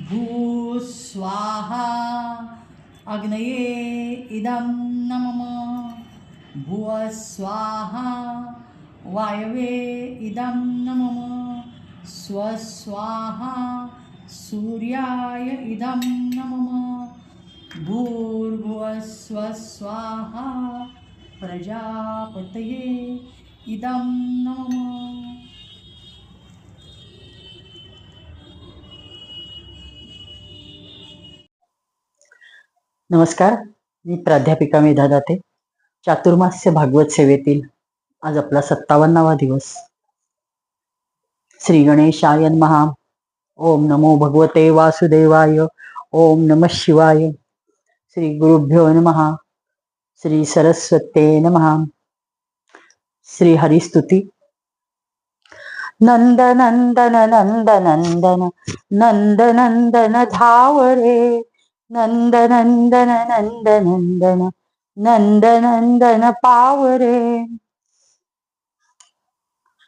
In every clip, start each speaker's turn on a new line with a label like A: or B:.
A: भू स्वाहा अग्नये इदं नमः भुव स्वाहा वायवे इदं नमः स्वस्वाहा सूर्याय इदं नमः भूर्भुवः स्वस्वाहा प्रजापतये इदं नमः।
B: नमस्कार, मी प्राध्यापिका मेधा दाते. चातुर्मास्य भागवत सेवेतील आज आपला 57वा दिवस. श्री गणेशाय नमः. ओम नमो भगवते वासुदेवाय. ओम नमः शिवाय. श्री गुरुभ्यो नमः. श्री सरस्वते नमः. श्री हरिस्तुती. नंद नंदन नंद नंदन नंद नंदन धावरे नंद नंदन नंद नंदन नंद नंदन पावरे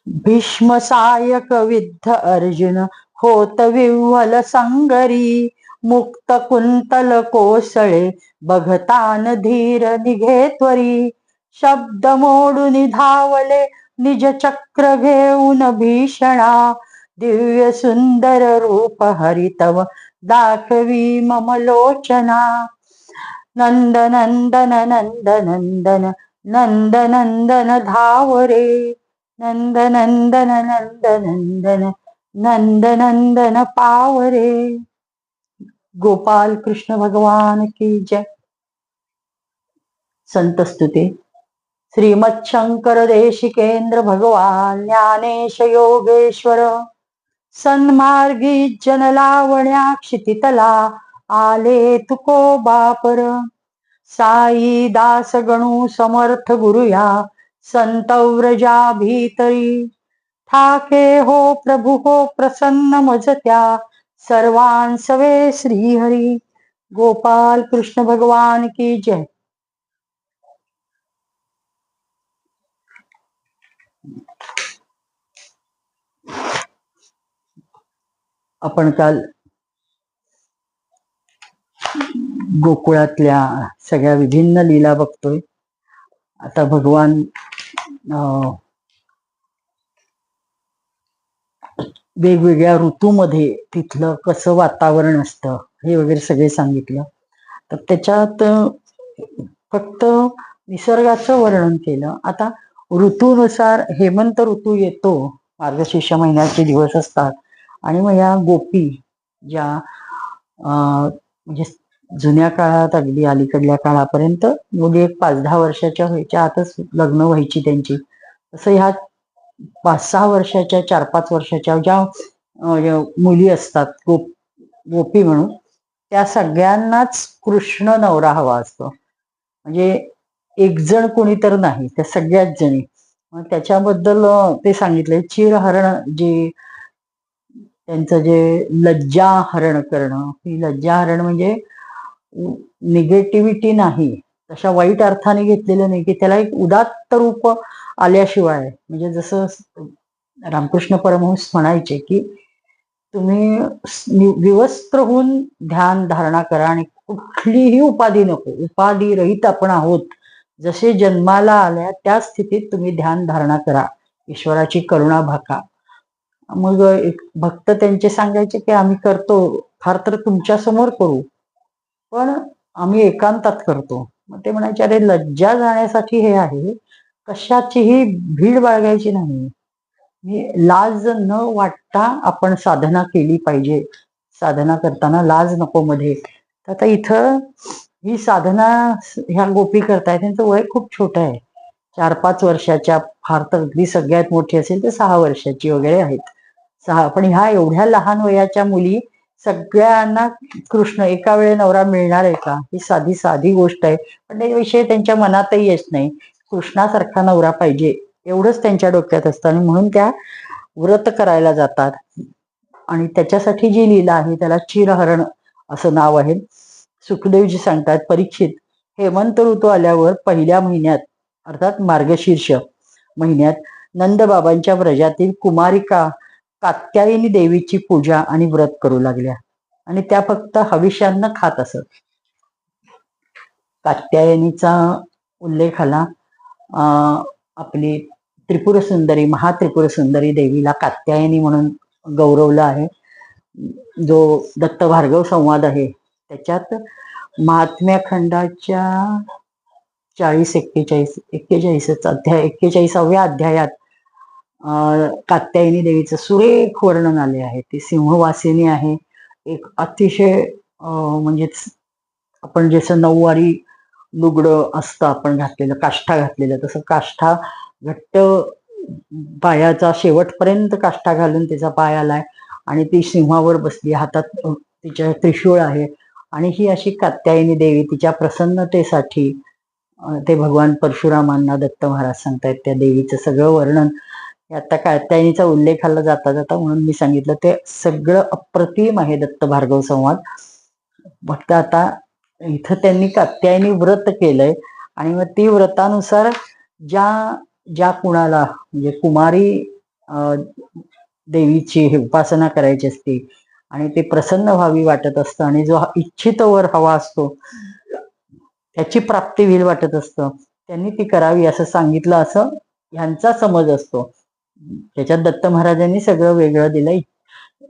B: भीष्म सायक विद्ध अर्जुन होत विव्हल संगरी मुक्त कुंतल कोसळे बघतान धीर निघे त्वरी शब्द मोडून धावले निज चक्र घेऊन भीषणा दिव्य सुंदर रूप हरितव दाखवी मम लोचना नंद नंदन नंद नंदन नंद नंदन धावरे नंद नंदन नंद नंदन नंद नंदन पावरे. गोपाल कृष्ण भगवान की जय. संतस्तुती. श्रीमत् शंकर देशिकेंद्र भगवान ज्ञानेश योगेश्वर सन्मार्गी जनलावण्या क्षितितला आले तुको बापर साई दास गणू समर्थ गुरुया संत व्रजा भीतरी ठाके हो प्रभु हो प्रसन्न मजत्या सर्वांसवे श्रीहरी. गोपाल कृष्ण भगवान की जय. आपण काल गोकुळातल्या सगळ्या विभिन्न लीला बघतोय. आता भगवान वेगवेगळ्या ऋतूमध्ये तिथलं कसं वातावरण असतं हे वगैरे सगळे सांगितलं. तर त्याच्यात फक्त निसर्गाचं वर्णन केलं. आता ऋतूनुसार हेमंत ऋतू येतो, मार्गशीर्ष महिन्याचे दिवस असतात आणि मग या गोपी ज्या म्हणजे जुन्या काळात अगदी अलीकडल्या काळापर्यंत मुली एक 5-10 वर्षाच्या व्हायच्या आतच लग्न व्हायची त्यांची. तसं ह्या 5-6 वर्षाच्या 4-5 वर्षाच्या ज्या मुली असतात गोपी म्हणून, त्या सगळ्यांनाच कृष्ण नवरा हवा असतो. म्हणजे एक जण कोणी तर नाही, त्या सगळ्याच जणी. मग त्याच्याबद्दल ते सांगितलंय चिरहरण, जे त्यांचं जे लज्जाहरण करणं. ही लज्जाहरण म्हणजे निगेटिव्हिटी नाही, तशा वाईट अर्थाने घेतलेलं नाही, की त्याला एक उदात्त रूप आल्याशिवाय, म्हणजे जसं रामकृष्ण परमहंस म्हणायचे की तुम्ही विवस्त्र होऊन ध्यान धारणा करा आणि कुठलीही उपाधी नको, उपाधी रहित आपण आहोत, जसे जन्माला आल्या त्या स्थितीत तुम्ही ध्यान धारणा करा, ईश्वराची करुणा भाका. मग एक भक्त त्यांचे सांगायचे की आम्ही करतो, फार तर तुमच्या समोर करू, पण आम्ही एकांतात करतो. मग ते म्हणायचे अरे लज्जा जाण्यासाठी हे आहे, कशाचीही भीड बाळगायची नाही. लाज न वाटता आपण साधना केली पाहिजे. साधना करताना लाज नको मध्ये. तर आता इथं ही साधना ह्या गोपी करतायत, त्यांचं वय खूप छोटं आहे, 4-5 वर्षाच्या, फार तर अगदी सगळ्यात मोठी असेल तर 6 वर्षाची वगैरे आहेत. 6. पण ह्या एवढ्या लहान वयाच्या मुली सगळ्यांना कृष्ण एका वेळे नवरा मिळणार आहे का, ही साधी साधी गोष्ट आहे. पण ते विषय त्यांच्या मनातही येत नाही. कृष्णासारखा नवरा पाहिजे एवढंच त्यांच्या डोक्यात असतं, आणि म्हणून त्या व्रत करायला जातात. आणि त्याच्यासाठी जी लीला आहे त्याला चिरहरण असं नाव आहे. सुखदेवजी सांगतात, परीक्षित, हेमंत ऋतू आल्यावर पहिल्या महिन्यात, अर्थात मार्गशीर्ष महिन्यात, नंदबाबांच्या व्रजातील कुमारिका कात्यायनी देवीची पूजा आणि व्रत करू लागल्या आणि त्या फक्त हविष्यान्न खात असत. कात्यायनीचा उल्लेख आला आपली त्रिपुर सुंदरी, महात्रिपुर सुंदरी देवीला कात्यायनी म्हणून गौरवलं आहे. जो दत्त भार्गव संवाद आहे त्याच्यात महात्म्य खंडाच्या 41-41 अध्यायात कात्यायनी देवीचं सुरेख वर्णन आले आहे. ती सिंहवासिनी आहे. एक अतिशय म्हणजेच आपण जसं नऊवारी लुगडं असतं आपण घातलेलं, काष्ठा घातलेलं, तसं काष्ठा घट्ट पायाचा शेवटपर्यंत काष्ठा घालून तिचा पाय आलाय आणि ती सिंहावर बसली, हातात तिच्या त्रिशूळ आहे. आणि ही अशी कात्यायनी देवी, तिच्या प्रसन्नतेसाठी ते भगवान परशुरामांना दत्त महाराज सांगतायत त्या देवीचं सगळं वर्णन. आता कात्यायनीचा उल्लेखाला जाता जाता म्हणून मी सांगितलं, ते सगळं अप्रतिम आहे दत्त भार्गव संवाद. फक्त आता इथं त्यांनी कात्यायनी व्रत केलंय आणि मग ती व्रतानुसार ज्या कुणाला म्हणजे कुमारी देवीची उपासना करायची असते आणि ते प्रसन्न व्हावी वाटत असतं आणि जो इच्छित वर हवा असतो त्याची प्राप्ती होईल वाटत असतं, त्यांनी ती करावी असं सांगितलं, असं ह्यांचा समज असतो. त्याच्यात दत्त महाराजांनी सगळं वेगळं दिलंय.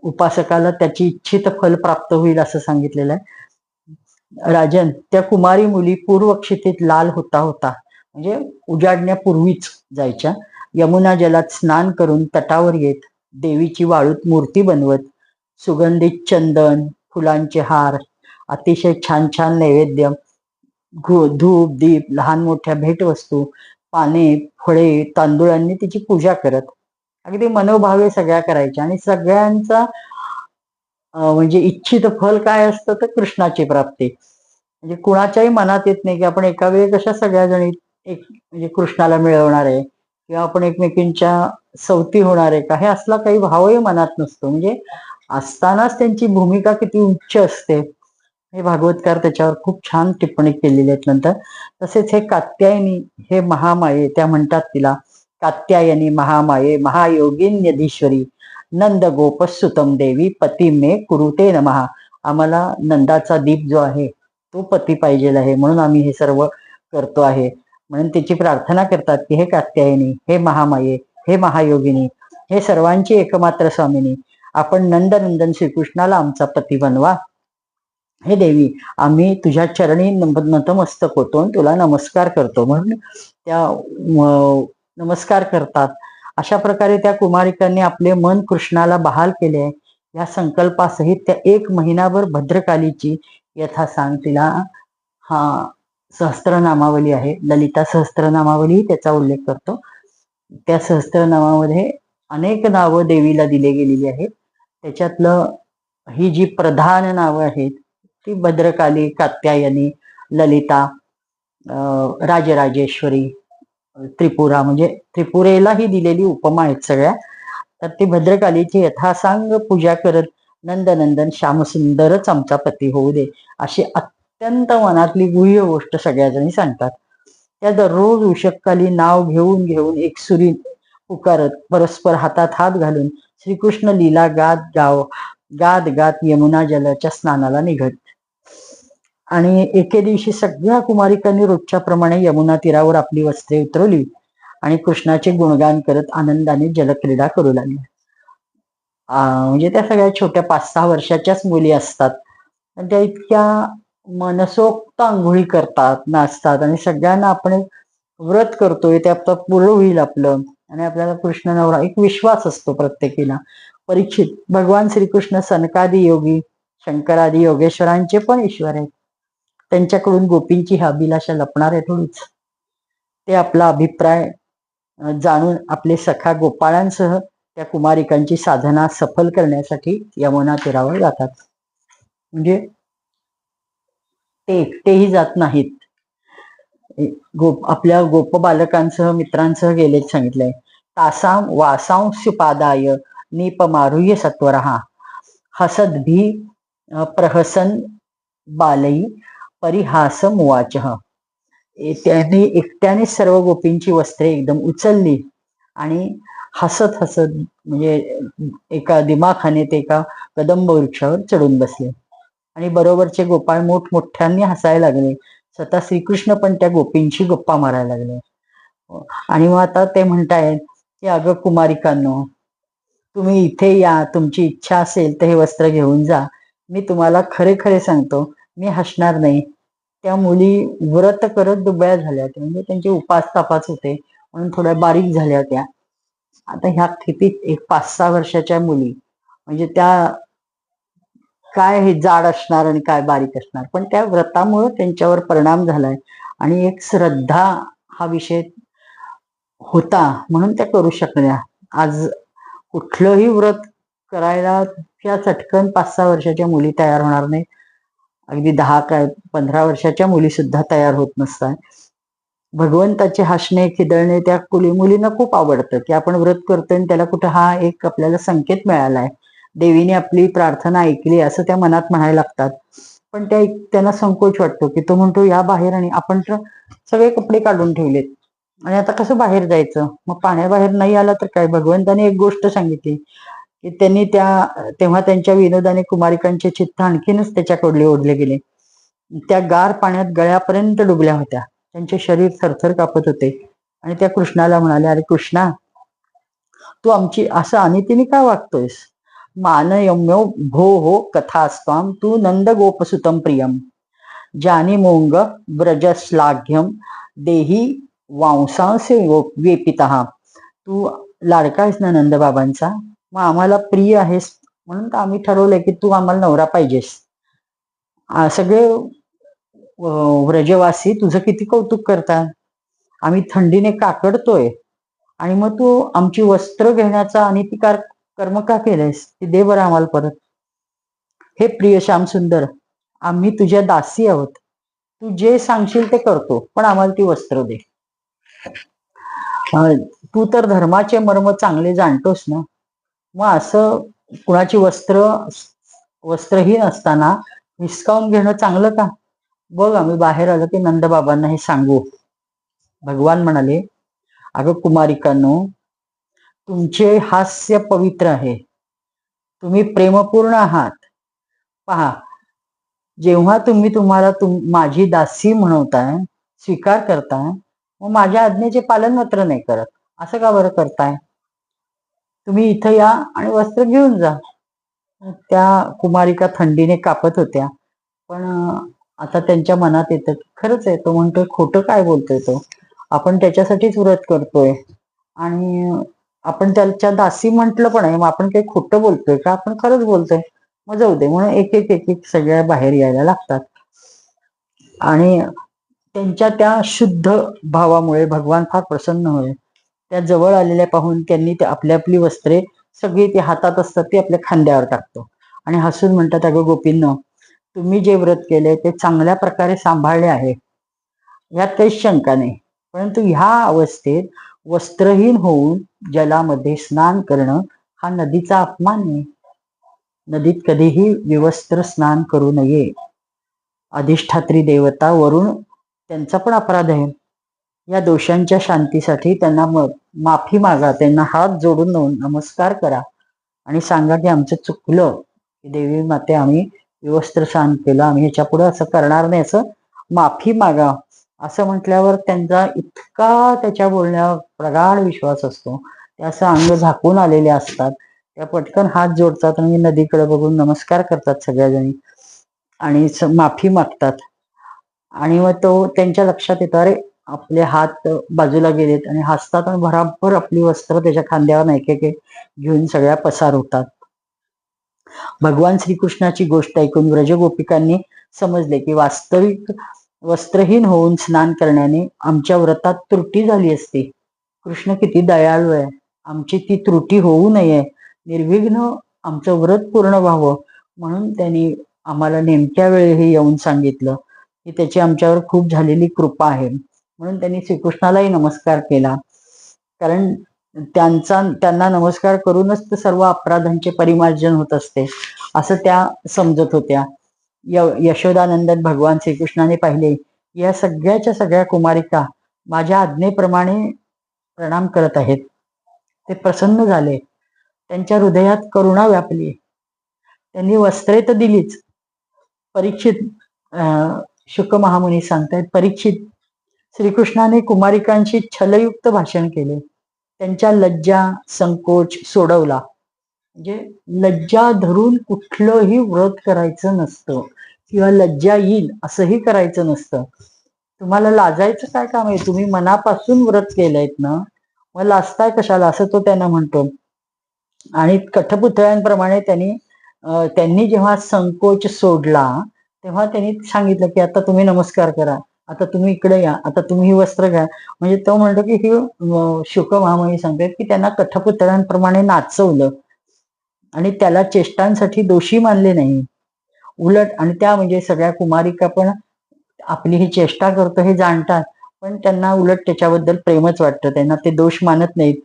B: उपासकाला त्याची इच्छित फल प्राप्त होईल असं सांगितलेलं आहे. राजन, त्या कुमारी मुली पूर्वक्षितीत लाल होता म्हणजे उजाडण्यापूर्वीच जायच्या. यमुना जलात स्नान करून तटावर येत देवीची वाळूत मूर्ती बनवत सुगंधित चंदन, फुलांचे हार, अतिशय छान छान नैवेद्य, धूप दीप, लहान मोठ्या भेटवस्तू, पाने, फळे, तांदूळांनी तिची पूजा करत अगदी मनोभावे सगळ्या करायच्या. आणि सगळ्यांचा म्हणजे इच्छित फल काय असतं तर कृष्णाची प्राप्ती. म्हणजे कुणाच्याही मनात येत नाही की आपण एका वेळी कशा सगळ्या जणी एक म्हणजे कृष्णाला मिळवणार आहे किंवा आपण एकमेकींच्या सवती होणार आहे का, हे असला काही भावही मनात नसतो. म्हणजे असतानाच त्यांची भूमिका किती उच्च असते हे भागवतकार त्याच्यावर खूप छान टिप्पणी केलेली आहेत नंतर. तसेच हे कात्यायनी हे महामाये, त्या म्हणतात तिला कात्यायनी महामाये महायोगिन्यधीश्वरी नंद गोपसुतम देवी पती मे कुरुते नमः. आम्हाला नंदाचा दीप जो आहे तो पती पाहिजे आहे म्हणून आम्ही हे सर्व करतो आहे. म्हणून त्याची प्रार्थना करतात की हे कात्यायनी, हे महामाये, हे महायोगिनी, हे सर्वांची एकमात्र स्वामिनी, आपण नंदनंदन श्रीकृष्णाला आमचा पती बनवा. हे देवी, आम्ही तुझ्या चरणी नतमस्तक होतो, तुला नमस्कार करतो. म्हणून त्या नमस्कार करतात. अशा प्रकारे त्या कुमारिकांनी आपले मन कृष्णाला बहाल केले. या संकल्पासहित त्या 1 महिनाभर भद्रकालीची यथासांग तिला सहस्त्रनामावली आहे, ललिता सहस्त्रनामावली त्याचा उल्लेख करतो. त्या सहस्त्रनामामध्ये अनेक नावं देवीला दिली गेलेली आहेत. त्याच्यातलं ही जी प्रधान नावं आहेत ती भद्रकाली, कात्यायनी, ललिता, राजराजेश्वरी, त्रिपुरा, म्हणजे त्रिपुरेला ही दिलेली उपमा आहेत सगळ्या. तर ती भद्रकालीची यथासांग पूजा करत नंदनंदन श्यामसुंदरच आमचा पती होऊ दे अशी अत्यंत मनातली गुह्य गोष्ट सगळ्याजणी सांगतात. त्या दररोज उषक्काली नाव घेऊन घेऊन एकसुरी पुकारत परस्पर हातात हात घालून श्रीकृष्ण लीला गात गात यमुना जलाच्या स्नानाला निघत. आणि एके दिवशी सगळ्या कुमारिकांनी रोजच्या प्रमाणे यमुना तीरावर आपली वस्त्रे उतरवली आणि कृष्णाचे गुणगान करत आनंदाने जलक्रीडा करू लागल्या. म्हणजे त्या सगळ्या छोट्या 5-6 वर्षाच्याच मुली असतात. त्या इतक्या मनसोक्त आंघोळी करतात, नाचतात आणि सगळ्यांना आपण व्रत करतोय ते आता पूर्ण होईल आपलं आणि आपल्याला कृष्ण नवरा एक विश्वास असतो प्रत्येकीला. परीक्षित, भगवान श्रीकृष्ण सनकादी योगी, शंकरादी योगेश्वरांचे पण ईश्वर आहेत. त्यांच्याकडून गोपींची ही अभिलाषा लपणार आहे थोडीच. ते आपला अभिप्राय जाणून आपले सखा गोपाळांसह त्या कुमारिकांची साधना सफल करण्यासाठी यमुना तीरावर जातात. म्हणजे ते एकटेही जात नाहीत, आपल्या गोप बालकांसह मित्रांसह गेले सांगितलंय. तासाम वासांशुपादाय नीपमारुह्य सत्वरहा हसद्भी प्रहसन बालई परिहासम उवाचः. त्यांनी एकट्याने सर्व गोपींची वस्त्रे एकदम उचलली आणि हसत हसत म्हणजे एका दिमाखाने ते एका कदंब वृक्षावर चढून बसले आणि बरोबरचे गोपाळ मोठमोठ्यांनी हसायला लागले. स्वतः श्रीकृष्ण पण त्या गोपींची गप्पा मारायला लागले. आणि मग आता ते म्हणतायत की अगं कुमारिकांनो, तुम्ही इथे या, तुमची इच्छा असेल तर हे वस्त्र घेऊन जा. मी तुम्हाला खरे खरे सांगतो, मी हसणार नाही. त्या मुली व्रत करत दुबळ्या झाल्या होत्या, म्हणजे त्यांचे उपास तापास होते म्हणून थोड्या बारीक झाल्या होत्या. आता ह्या किती एक 5-6 वर्षाच्या मुली, म्हणजे त्या काय हे जाड असणार आणि काय बारीक असणार, पण त्या व्रतामुळे त्यांच्यावर परिणाम झालाय आणि एक श्रद्धा हा विषय होता म्हणून त्या करू शकल्या. आज कुठलंही व्रत करायला त्या चटकन 5-6 वर्षाच्या मुली तयार होणार नाही. अगदी 10-15 वर्षाच्या मुली सुद्धा तयार होत नसतात. भगवंताचे हसणे खिदळणे त्या मुलींना खूप आवडतं की आपण व्रत करतोय आणि त्याला कुठं हा एक आपल्याला संकेत मिळालाय, देवीने आपली प्रार्थना ऐकली असं त्या मनात म्हणायला लागतात. पण त्यांना संकोच वाटतो की तो म्हणतो या बाहेर, आणि आपण तर सगळे कपडे काढून ठेवलेत आणि आता कसं बाहेर जायचं, मग पाण्याबाहेर नाही आला तर काय. भगवंताने एक गोष्ट सांगितली की त्यांनी तेव्हा त्यांच्या विनोदाने कुमारिकांचे चित्त आणखीनच त्याच्याकडले ओढले गेले. त्या गार पाण्यात गळ्यापर्यंत डुबल्या होत्या, त्यांचे शरीर थरथर कापत होते आणि त्या कृष्णाला म्हणाल्या, अरे कृष्णा, तू आमची असं अनितीने का वागतोयस? मानयम्यो भो हो कथास्त्वाम तू नंद गोपसुतम प्रियम जानी मोंग ब्रजश्लाघ्यम देही वांसांसे वेपितः. तू लाडका आहेस ना नंद बाबांचा, मग आम्हाला प्रिय आहेस म्हणून तर आम्ही ठरवलंय की तू आम्हाला नवरा पाहिजेस. सगळे व्रजवासी तुझं किती कौतुक करतात, आम्ही थंडीने काकडतोय आणि मग तू आमची वस्त्र घेण्याचा अनितिकार कर्म का केलंयस? ती दे बरं आम्हाला परत. हे प्रिय श्याम सुंदर, आम्ही तुझ्या दासी आहोत, तू जे सांगशील ते करतो, पण आम्हाला ती वस्त्र दे. तू तर धर्माचे मर्म चांगले जाणतोस ना, मग असं कुणाची वस्त्रहीन असताना हिसकावून घेणं चांगलं का? बघ आम्ही बाहेर आलो की नंदबाबांना हे सांगू. भगवान म्हणाले, अगं कुमारिकांनो, तुमचे हास्य पवित्र आहे, तुम्ही प्रेमपूर्ण आहात. पहा, जेव्हा तुम्हाला माझी दासी म्हणवताय, स्वीकार करताय, मग माझ्या आज्ञेचे पालन मात्र नाही करत. असं का बरं करताय? तुम्ही इथं या आणि वस्त्र घेऊन जा. त्या कुमारिका थंडीने कापत होत्या, पण आता त्यांच्या मनात येतं खरंच आहे, तो म्हणतोय खोटं काय बोलतोय तो, आपण त्याच्यासाठीच व्रत करतोय आणि आपण त्याच्या दासी म्हटलं पण आहे, मग आपण काही खोटं बोलतोय का, आपण खरंच बोलतोय, मग जाऊ दे. म्हणून एक एक सगळ्या बाहेर यायला लागतात आणि त्यांच्या त्या शुद्ध भावामुळे भगवान फार प्रसन्न होईल. त्या जवळ आलेल्या पाहून त्यांनी आपली आपली वस्त्रे सगळी ती हातात असतात ती आपल्या खांद्यावर टाकतो आणि हसून म्हणतात, अगं गोपींनो, तुम्ही जे व्रत केले ते चांगल्या प्रकारे सांभाळले आहे, यात काहीच शंका नाही. परंतु ह्या अवस्थेत वस्त्रहीन होऊन जलामध्ये स्नान करणं हा नदीचा अपमान आहे. नदीत कधीही विवस्त्र स्नान करू नये. अधिष्ठात्री देवता वरुण त्यांचा पण अपराध आहे. या दोषांच्या शांतीसाठी त्यांना माफी मागा, त्यांना हात जोडून नमस्कार करा आणि सांगा की आमचं चुकलं, की देवी माते आम्ही विवस्त्र स्नान केलं, आम्ही ह्याच्या पुढे असं करणार नाही, असं माफी मागा. असं म्हटल्यावर त्यांचा इतका त्याच्या बोलण्यावर प्रगाढ विश्वास असतो, ते असं अंग झाकून आलेले असतात, त्या पटकन हात जोडतात आणि नदीकडे बघून नमस्कार करतात सगळ्याजणी आणि माफी मागतात. आणि मग तो त्यांच्या लक्षात येतो, अरे आपले हात बाजूला गेलेत, आणि हसतात आणि भराभर आपली वस्त्र त्याच्या खांद्यावर एक एक घेऊन सगळ्या पसार होतात. भगवान श्रीकृष्णाची गोष्ट ऐकून व्रजगोपिकांनी समजले की वास्तविक वस्त्रहीन होऊन स्नान करण्याने आमच्या व्रतात त्रुटी झाली असती. कृष्ण किती दयाळू आहे, आमची ती त्रुटी होऊ नये, निर्विघ्न आमचं व्रत पूर्ण व्हावं म्हणून त्यांनी आम्हाला नेमक्या वेळी येऊन सांगितलं की त्याची आमच्यावर खूप झालेली कृपा आहे. म्हणून त्यांनी श्रीकृष्णालाही नमस्कार केला, कारण त्यांना नमस्कार करूनच सर्व अपराधांचे परिमार्जन होत असते असं त्या समजत होत्या. यशोदानंदन भगवान श्रीकृष्णाने पाहिले, या सगळ्या कुमारिका माझ्या आज्ञेप्रमाणे प्रणाम करत आहेत, ते प्रसन्न झाले. त्यांच्या हृदयात करुणा व्यापली. त्यांनी वस्त्रे तर दिलीच. परीक्षित शुक महामुनी सांगतायत, परीक्षित, श्रीकृष्णाने कुमारिकांशी छलयुक्त भाषण केले. त्यांच्या लज्जा संकोच सोडवला. म्हणजे लज्जा धरून कुठलंही व्रत करायचं नसतं किंवा लज्जा येईल असंही करायचं नसतं. तुम्हाला लाजायचं काय काम आहे? तुम्ही मनापासून व्रत केलंयत ना, मग लाजताय कशाला, असं तो त्यांना म्हणतो. आणि कठपुतळ्यांप्रमाणे त्यांनी जेव्हा संकोच सोडला तेव्हा त्यांनी सांगितलं की आता तुम्ही नमस्कार करा, आता तुम्ही इकडे या, आता तुम्ही ही वस्त्र घ्या. म्हणजे तो म्हणतो की ही शुक महामुनी सांगतात की त्यांना कठपुतळ्यांप्रमाणे नाचवलं आणि त्याला चेष्टांसाठी दोषी मानले नाही. उलट, आणि त्या म्हणजे सगळ्या कुमारिका पण आपली ही चेष्टा करतो हे जाणतात, पण त्यांना उलट त्याच्याबद्दल प्रेमच वाटतं. त्यांना ते दोष मानत नाहीत.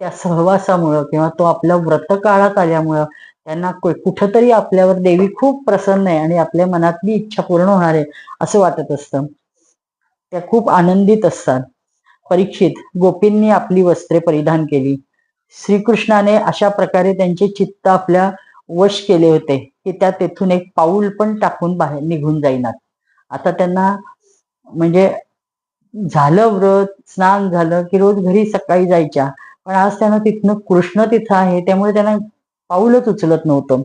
B: त्या सहवासामुळं किंवा तो आपल्या व्रत काळात आल्यामुळं त्यांना कुठंतरी आपल्यावर देवी खूप प्रसन्न आहे आणि आपल्या मनातली इच्छा पूर्ण होणार आहे असं वाटत असतं. त्या खूप आनंदित असतात. परीक्षित, गोपींनी आपली वस्त्रे परिधान केली. श्रीकृष्णाने अशा प्रकारे त्यांचे चित्त आपल्या वश केले होते की त्या तेथून एक पाऊल पण टाकून बाहेर निघून जाईनात. आता त्यांना म्हणजे झालं व्रत, स्नान झालं की रोज घरी सकाळी जायच्या, पण आज त्यांना तिथनं कृष्ण तिथं आहे त्यामुळे त्यांना पाऊलच उचलत नव्हतं.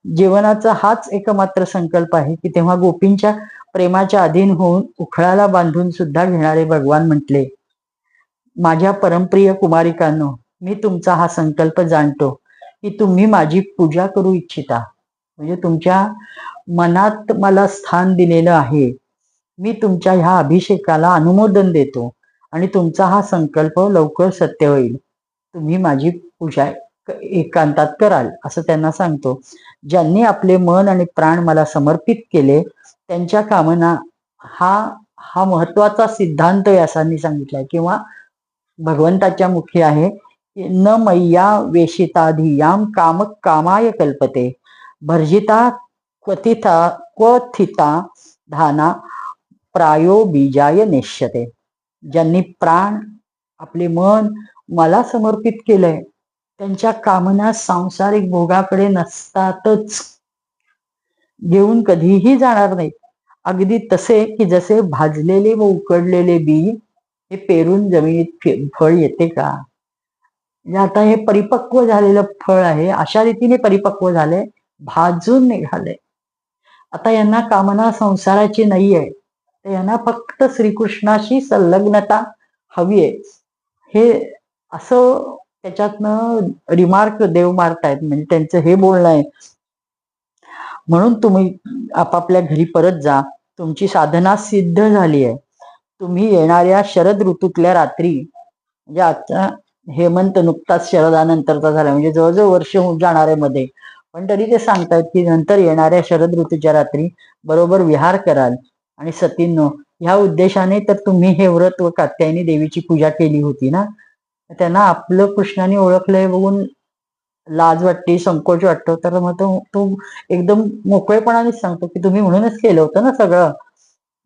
B: जीवनाचा हाच एकमात्र संकल्प आहे की तेव्हा गोपींच्या प्रेमाच्या अधीन होऊन उखळाला बांधून सुद्धा घेणारे भगवान म्हटले, माझ्या परमप्रिय कुमारिकांनो, मी तुमचा हा संकल्प जाणतो की तुम्ही माझी पूजा करू इच्छिता. म्हणजे तुमच्या मनात मला स्थान दिलेलं आहे. मी तुमच्या ह्या अभिषेकाला अनुमोदन देतो आणि तुमचा हा संकल्प लवकर सत्य होईल. तुम्ही माझी पूजा एकांतात कराल असं त्यांना सांगतो. ज्यांनी आपले मन आणि प्राण मला समर्पित केले त्यांच्या कामना हा महत्वाचा सिद्धांत व्यासांनी सांगितलाय किंवा भगवंताच्या मुखी आहे. न मय्या वेशिताधियाम काम कामाय कल्पते भर्जिता क्वथिता धाना प्रायो बीजाय नेष्यते. ज्यांनी प्राण आपले मन मला समर्पित केलंय त्यांच्या कामना सांसारिक भोगाकडे नसतातच, घेऊन कधीही जाणार नाहीत. अगदी तसे की जसे भाजलेले व उकडलेले बी हे पेरून जमिनीत फळ येते का. म्हणजे आता हे परिपक्व झालेलं फळ आहे, अशा रीतीने परिपक्व झाले, भाजून निघाले. आता यांना कामना संसाराची नाहीये, तर यांना फक्त श्रीकृष्णाशी संलग्नता हवी आहे. हे असं त्याच्यातनं रिमार्क देव मारतायत, म्हणजे त्यांचं हे बोलणं आहे. म्हणून तुम्ही आपापल्या घरी परत जा, तुमची साधना सिद्ध झाली आहे. तुम्ही येणाऱ्या शरद ऋतूतल्या रात्री, म्हणजे आता हेमंत नुकताच शरदानंतरचा झाला, म्हणजे जवळजवळ वर्ष होऊन जाणार आहे मध्ये, पण तरी ते सांगतायत की नंतर येणाऱ्या शरद ऋतूच्या रात्री बरोबर विहार कराल. आणि सतींनो, ह्या उद्देशाने तर तुम्ही हे व्रत व कात्यायनी देवीची पूजा केली होती ना. त्यांना आपलं कृष्णाने ओळखलंय बघून लाज वाटते, संकोच वाटतो, तर मग तो एकदम मोकळेपणानेच सांगतो की तुम्ही म्हणूनच केलं होतं ना सगळं,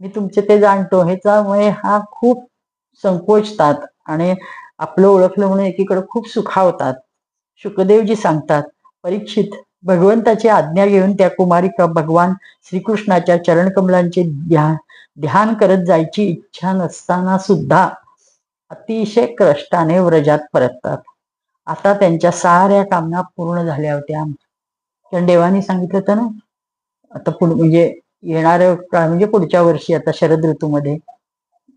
B: मी तुमचे ते जाणतो. ह्याच्यामुळे हा खूप संकोचतात आणि आपलं ओळखलं म्हणून एकीकडे खूप सुखावतात. शुकदेवजी सांगतात, परीक्षित, भगवंताची आज्ञा घेऊन त्या कुमारिका भगवान श्रीकृष्णाच्या चरणकमलांचे ध्यान करत जायची इच्छा नसताना सुद्धा अतिशय कष्टाने व्रजात परततात. आता त्यांच्या साऱ्या कामना पूर्ण झाल्या होत्या. कारण देवानी सांगितलं होतं ना, आता म्हणजे येणाऱ्या काळ म्हणजे पुढच्या वर्षी आता शरद ऋतूमध्ये,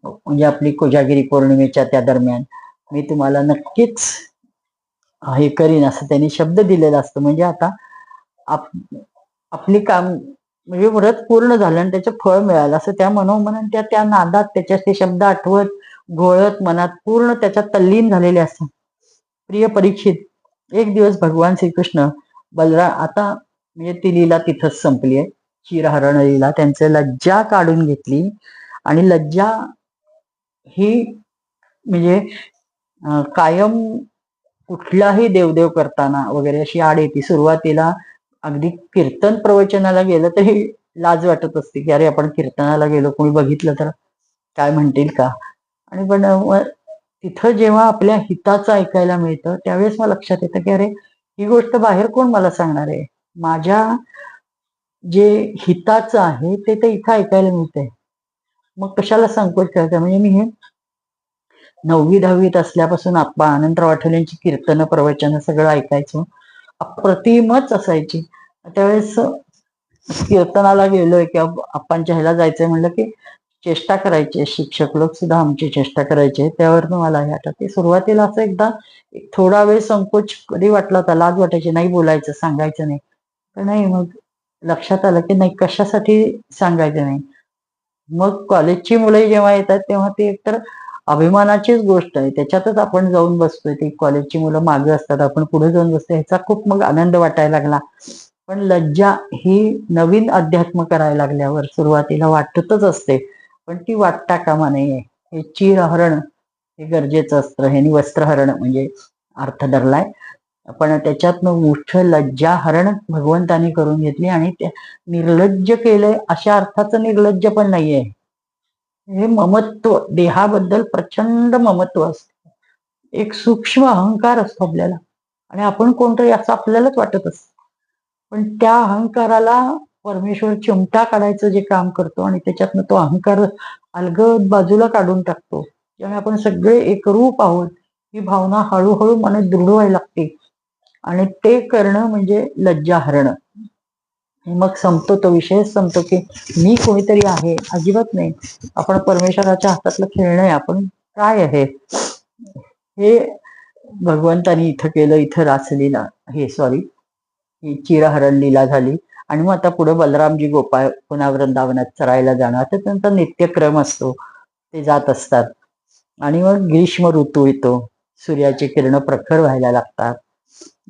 B: म्हणजे आपली कोजागिरी पौर्णिमेच्या त्या दरम्यान मी तुम्हाला नक्कीच हे करीन असं त्यांनी शब्द दिलेला असतो. म्हणजे आता आपली काम म्हणजे व्रत पूर्ण झालं आणि त्याचं फळ मिळालं असं त्या मनोमन त्या नादात त्याच्या ते शब्द आठवत घोळत मनात पूर्ण त्याच्यात तल्लीन झालेले असतात. प्रिय परीक्षित, एक दिवस भगवान श्रीकृष्ण आता म्हणजे ती लीला तिथंच संपली आहे, क्षीरहरण लीला. त्यांचं लज्जा काढून घेतली आणि लज्जा ही म्हणजे कायम कुठलाही देवदेव करताना वगैरे अशी आड येते. सुरुवातीला अगदी कीर्तन प्रवचनाला गेलं तरी लाज वाटत असते की अरे आपण कीर्तनाला गेलो, कोणी बघितलं तर काय म्हणतील का. आणि पण तिथं जेव्हा आपल्या हिताचं ऐकायला मिळतं त्यावेळेस मला लक्षात येतं की अरे ही गोष्ट बाहेर कोण मला सांगणार आहे, माझ्या जे हिताचं आहे ते इथं ऐकायला मिळतंय. मग कशाला संकोच करायचा. म्हणजे मी हे 9वी-10वीत असल्यापासून आप्पा अनंतराव आठवले यांची कीर्तनं प्रवचनं सगळं ऐकायचो. अप्रतिमच असायची. त्यावेळेस कीर्तनाला गेलोय किंवा आप्पांच्या ह्याला जायचंय म्हणलं की चेष्टा करायचे, शिक्षक लोक सुद्धा आमची चेष्टा करायचे. त्यावरनं मला हे आठवते सुरुवातीला असं एकदा थोडा वेळ संकोच कधी वाटला होता, लाज वाटायची, नाही बोलायचं, सांगायचं नाही. तर नाही, मग लक्षात आलं की नाही कशासाठी सांगायचं नाही. मग कॉलेजची मुलं जेव्हा येतात तेव्हा ती एकतर अभिमानाचीच गोष्ट आहे. त्याच्यातच आपण जाऊन बसतोय. ती कॉलेजची मुलं मागे असतात, आपण पुढे जाऊन बसतोय, ह्याचा खूप मग आनंद वाटायला लागला. पण लज्जा ही नवीन अध्यात्म करायला लागल्यावर सुरुवातीला वाटतच असते, पण ती वाटता कामा नये. हे चिरहरण हे गरजेचं असतं. ह्यानी वस्त्रहरण म्हणजे अर्थ धरलाय, पण त्याच्यातनं मोठं लज्जाहरण भगवंतानी करून घेतली आणि त्या निर्लज्ज केलंय अशा अर्थाचं निर्लज्ज पण नाहीये. हे ममत्व, देहाबद्दल प्रचंड ममत्व असतं. एक सूक्ष्म अहंकार असतो आपल्याला आणि आपण कोणतरी असं आपल्यालाच वाटत असतं. पण त्या अहंकाराला परमेश्वर चिमटा काढायचं जे काम करतो आणि त्याच्यातनं तो अहंकार अलगद बाजूला काढून टाकतो. त्यामुळे आपण सगळे एकरूप आहोत ही भावना हळूहळू मनात दृढ व्हायला लागते आणि ते करणं म्हणजे लज्जा हरणं. मग संपतो तो विषय, संपतो की मी कोणीतरी आहे, अजिबात नाही. आपण परमेश्वराच्या हातातलं खेळणं आहे. आपण काय आहे हे भगवंतानी इथं केलं. इथं रासलीला हे ही चिरहरण लीला झाली आणि मग आता पुढे बलरामजी गोपाळ पुन्हा वृंदावनात चरायला जाणार, तर त्यांचा नित्यक्रम असतो, ते जात असतात. आणि मग ग्रीष्म ऋतू येतो, सूर्याची किरण प्रखर व्हायला लागतात,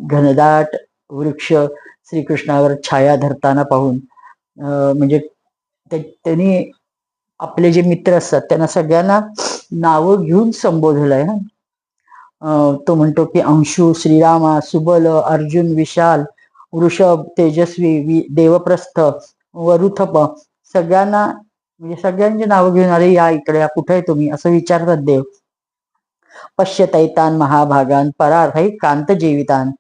B: घनदाट वृक्ष श्रीकृष्णावर छाया धरताना पाहून म्हणजे त्यांनी आपले जे मित्र असतात त्यांना सगळ्यांना नावं घेऊन संबोधलंय. तो म्हणतो की अंशु, श्रीरामा, सुबल, अर्जुन, विशाल, वृषभ, तेजस्वी, देवप्रस्थ, वरुथप, सगळ्यांना म्हणजे सगळ्यांची नावं घेऊन अरे या इकडे या, कुठे आहे तुम्ही असं विचारतात देव. पश्यतैतान महाभागान परार्है कांत जीवितान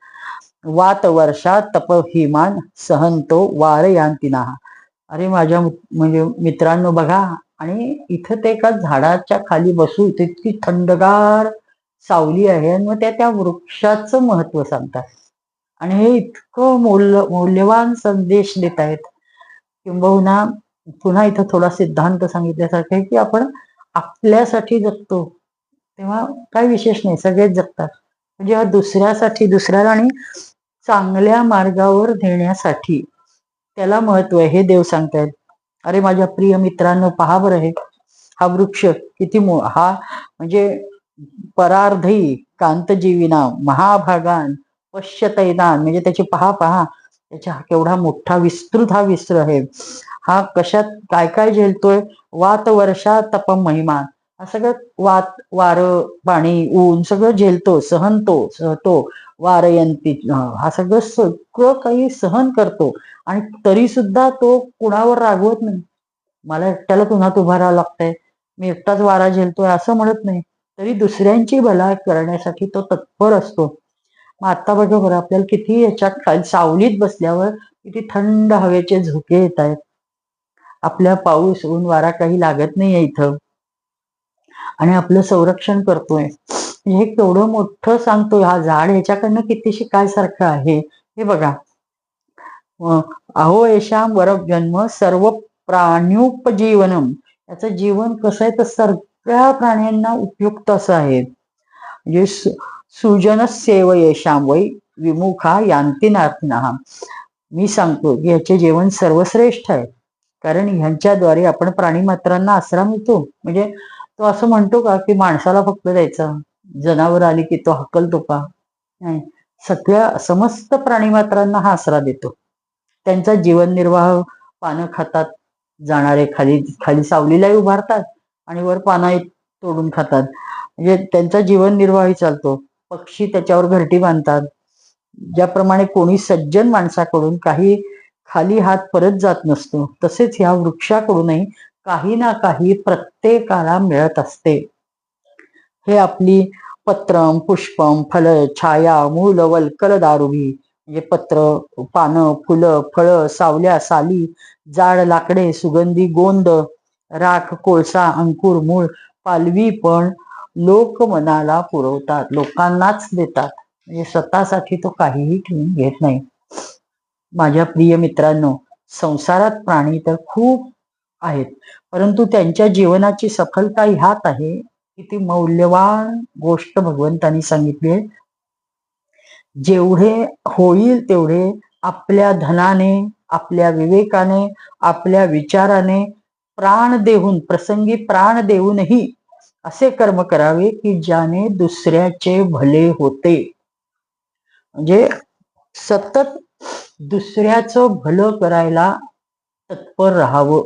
B: वात वर्षा तप हिमान सहंतो वारयांतिना. अरे माझ्या म्हणजे मित्रांनो बघा, आणि इथं ते एका झाडाच्या खाली बसू, तितकी थंडगार सावली आहे आणि मग त्या वृक्षाचं महत्व सांगतात आणि हे इतकं मौल्यवान संदेश देत आहेत. किंबहुना पुन्हा इथं थोडा सिद्धांत सांगितल्यासारखं आहे की आपण आपल्यासाठी जगतो तेव्हा काही विशेष नाही, सगळेच जगतात. म्हणजे हा दुसऱ्यासाठी, दुसऱ्याला आणि चांगल्या मार्गावर नेण्यासाठी त्याला महत्व आहे हे देव सांगतायत. अरे माझ्या प्रिय मित्रांनो पहा बरं, हे हा वृक्ष किती हा म्हणजे परार्धई कांतजीविना महाभागान पश्यतैतान, म्हणजे त्याची पहा त्याच्या केवढा मोठा विस्तृत हा विस्त्र आहे. हा कशात काय काय झेलतोय, वात वर्षा तप महिमा, हा सगळं वार पाणी ऊन सगळं झेलतो, सहतो वारयंती, हा सगळं काही सहन करतो आणि तरी सुद्धा तो कुणावर रागवत नाही. मला एकट्याला उन्हात उभा राहावं लागतंय, मी एकटाच वारा झेलतोय असं म्हणत नाही, तरी दुसऱ्यांची भला करण्यासाठी तो तत्पर असतो. मग आता बघा बरं, आपल्याला किती याच्या खाली सावलीत बसल्यावर किती थंड हवेचे झोके येत आहेत. आपल्या पाऊस ऊन वारा काही लागत नाहीये इथं आणि आपलं संरक्षण करतोय. हे केवढं मोठं सांगतोय हा झाड, ह्याच्याकडनं किती शिकायसारखं आहे हे बघा. अहो येशाम वर जन्म सर्व प्राण्युपजीवनम, याचं जीवन कसं आहे तर सगळ्या प्राण्यांना उपयुक्त असं आहे. म्हणजे सुजन सेव येशाम वै विमुखा यांतिनार्थिना. मी सांगतो की याचे जीवन सर्वश्रेष्ठ आहे, कारण ह्यांच्याद्वारे आपण प्राणी मात्रांना आसरा मिळतो. म्हणजे तो असं म्हणतो का की माणसाला फक्त द्यायचा, जनावर आली की तो हकलतो का? नाही, सगळ्या समस्त प्राणी मात्रांना हा आसरा देतो. त्यांचा जीवननिर्वाह पानं खातात, जाणारे खाली खाली सावलीलाही उभारतात आणि वर पानं तोडून खातात, म्हणजे त्यांचा जीवननिर्वाहही चालतो. पक्षी त्याच्यावर घरटी बांधतात. ज्याप्रमाणे कोणी सज्जन माणसाकडून काही खाली हात परत जात नसतो, तसेच ह्या वृक्षाकडूनही काही ना काही प्रत्येकाला मिळत असते. हे आपली पत्रम पुष्पम फल छाया मूल वल्कल दारुभी, म्हणजे पत्र, पानं, फुलं, फळं, सावल्या, साली, जाड लाकडे, सुगंधी गोंद, राख, कोळसा, अंकुर, मूळ, पालवी पण लोक मनाला पुरवतात, लोकांनाच देतात, म्हणजे स्वतःसाठी तो काहीही ठेवून घेत नाही. माझ्या प्रिय मित्रांनो, संसारात प्राणी तर खूप आहेत, परंतु त्यांच्या जीवनाची सफलता ह्यात आहे की ती मौल्यवान गोष्ट भगवंतांनी सांगितली आहे, जेवढे होईल तेवढे आपल्या धनाने, आपल्या विवेकाने, आपल्या विचाराने, प्राण देऊन, प्रसंगी प्राण देऊनही असे कर्म करावे की ज्याने दुसऱ्याचे भले होते. म्हणजे सतत दुसऱ्याचं भलं करायला तत्पर राहावं,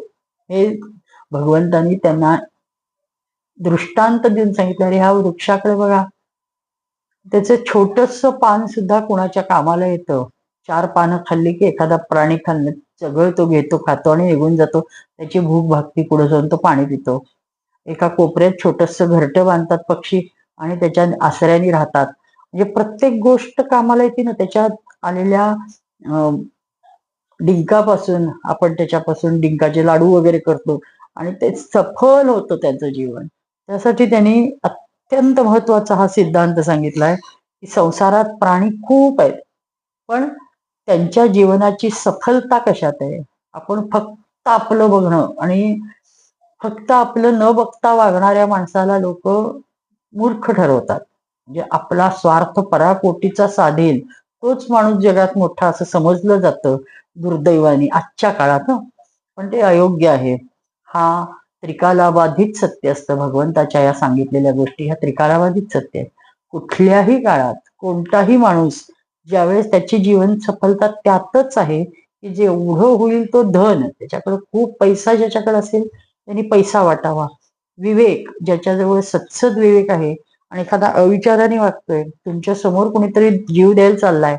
B: हे भगवंतांनी त्यांना दृष्टांत देऊन सांगितलं. अरे ह्या वृक्षाकडे बघा, त्याचं छोटस पान सुद्धा कोणाच्या कामाला येतं. 4 पानं खाल्ली की एखादा प्राणी खाल्लं सगळं तो घेतो, खातो आणि निघून जातो. त्याची भूक भागती, पुढे जाऊन तो पाणी पितो. एका कोपऱ्यात छोटस घरटं बांधतात पक्षी आणि त्याच्या आसऱ्याने राहतात. म्हणजे प्रत्येक गोष्ट कामाला येते ना, त्याच्यात आलेल्या डिंकापासून आपण त्याच्यापासून डिंकाचे लाडू वगैरे करतो आणि ते सफल होतं त्यांचं जीवन. त्यासाठी त्यांनी अत्यंत महत्वाचा हा सिद्धांत सांगितलाय की संसारात प्राणी खूप आहेत, पण त्यांच्या जीवनाची सफलता कशात आहे? आपण फक्त आपलं बघणं आणि फक्त आपलं न बघता वागणाऱ्या माणसाला लोक मूर्ख ठरवतात. म्हणजे आपला स्वार्थ पराकोटीचा साधेल तोच माणूस जगात मोठा असं समजलं जातं दुर्दैवाने आजच्या काळात. पण ते अयोग्य आहे. हा त्रिकालाबाधित सत्य असतं. भगवंताच्या या सांगितलेल्या गोष्टी ह्या त्रिकालाबाधित सत्य आहेत. कुठल्याही काळात कोणताही माणूस ज्यावेळेस त्याची जीवन सफलता त्यातच आहे की जेवढं होईल तो धन, त्याच्याकडे खूप पैसा ज्याच्याकडे असेल त्यांनी पैसा वाटावा. विवेक, ज्याच्याजवळ सत्सद विवेक आहे आणि एखादा अविचाराने वागतोय, तुमच्या समोर कोणीतरी जीव द्यायला चाललाय,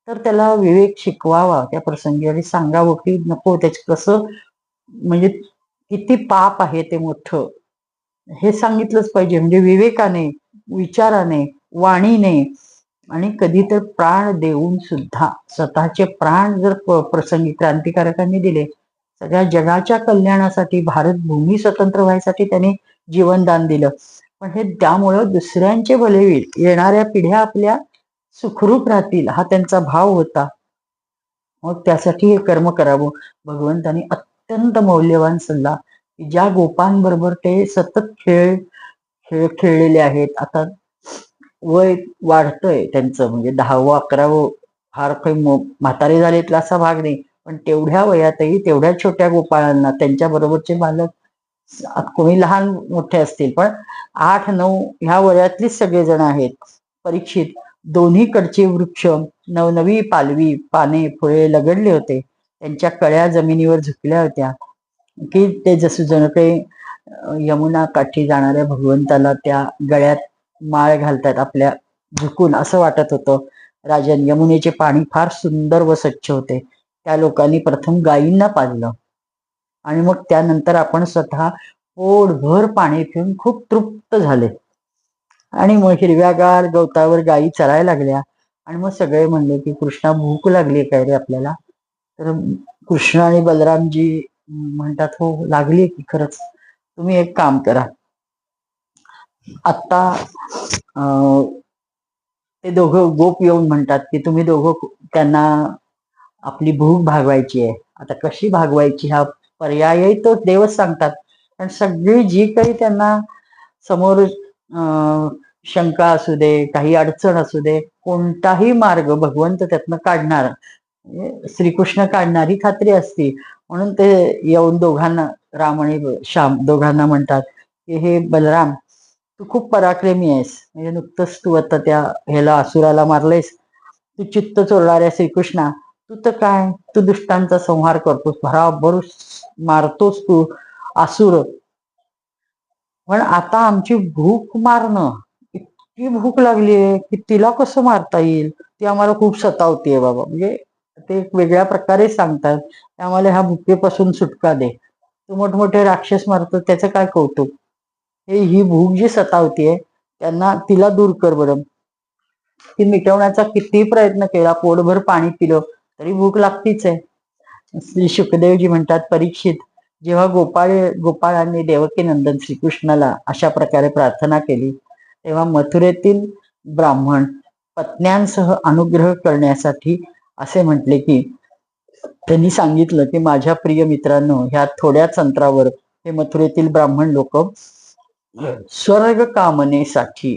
B: तर त्याला विवेक शिकवावा त्या प्रसंगी आणि सांगावं की नको, त्याच कसं म्हणजे किती पाप आहे ते मोठं, हे सांगितलंच पाहिजे. म्हणजे विवेकाने, विचाराने, वाणीने आणि कधी तर प्राण देऊन सुद्धा, स्वतःचे प्राण जर प्रसंगी क्रांतिकारकांनी दिले, सगळ्या जगाच्या कल्याणासाठी, भारत भूमी स्वतंत्र व्हायसाठी त्यांनी जीवनदान दिलं, पण हे त्यामुळं दुसऱ्यांचे भले होईल, येणाऱ्या पिढ्या आपल्या सुखरूप राहतील हा त्यांचा भाव होता. मग त्यासाठी हे कर्म करावं. भगवंतांनी अत्यंत मौल्यवान सल्ला, की ज्या गोपांबरोबर ते सतत खेळ खेळ खेळलेले आहेत, आता वय वाढतंय त्यांचं, म्हणजे 10व 11व, फार काही म्हातारे झालेतला असा भाग नाही, पण तेवढ्या वयातही तेवढ्या छोट्या गोपाळांना त्यांच्या बरोबरचे बालक कोणी लहान मोठे असतील, पण 8-9 ह्या वयातलीच सगळेजण आहेत. परीक्षित, दोन्हीकडचे वृक्ष नवनवी पालवी, पाने, फुले लगडले होते. त्यांच्या कळ्या जमिनीवर झुकल्या होत्या की ते जसं जण काही यमुना काठी जाणाऱ्या भगवंताला त्या गळ्यात माळ घालतात आपल्या झुकून, असं वाटत होतं. राजन, यमुनेचे पाणी फार सुंदर व स्वच्छ होते. त्या लोकांनी प्रथम गायींना पाजलं आणि मग त्यानंतर आपण स्वतः पोटभर पाणी पिऊन खूप तृप्त झाले आणि मग हिरव्यागार गवतावर गायी चरायला लागल्या आणि मग सगळे म्हणले की कृष्णा, भूक लागली काय रे आपल्याला? तर कृष्ण आणि बलरामजी म्हणतात, हो लागली की खरंच. तुम्ही एक काम करा, आता ते दोघं गोप येऊन म्हणतात की तुम्ही दोघं त्यांना आपली भूक भागवायची आहे. आता कशी भागवायची हा पर्यायही तो देवच सांगतात, पण सगळी जी काही त्यांना समोर शंका असू दे, काही अडचण असू दे, कोणताही मार्ग भगवंत त्यातनं काढणार, श्रीकृष्ण काढणारी खात्री असती. म्हणून ते येऊन दोघांना, राम आणि श्याम दोघांना म्हणतात की हे बलराम, तू खूप पराक्रमी आहेस, म्हणजे नुकतंच तू आता त्या ह्याला असुराला मारलेस, तू चित्त चोरणाऱ्या श्रीकृष्णा, तू तर काय, तू दुष्टांचा संहार करतोस, भराभर मारतोस तू असुर, पण आता आमची भूक मारणं, इतकी भूक लागलीये की तिला कसं मारता येईल, ती आम्हाला खूप सतावतीये बाबा. म्हणजे ते एक वेगळ्या प्रकारे सांगतात, त्यामुळे ह्या भुकेपासून सुटका दे. तू मोठमोठे राक्षस मारतो त्याचं काय कौतुक, ही भूक जी सतावतीये तिला दूर कर बरं. ती मिटवण्याचा किती प्रयत्न केला, पोटभर पाणी पिलं तरी भूक लागतीच आहे. श्री शुकदेवजी म्हणतात, परीक्षित, जेव्हा गोपाळांनी देवकीनंदन श्रीकृष्णाला अशा प्रकारे प्रार्थना केली, तेव्हा मथुरेतील ब्राह्मण पत्न्यांसह अनुग्रह करण्यासाठी असे म्हटले की, त्यांनी सांगितलं की माझ्या प्रिय मित्रांनो, ह्या थोड्याच अंतरावर हे मथुरेतील ब्राह्मण लोक स्वर्ग कामनेसाठी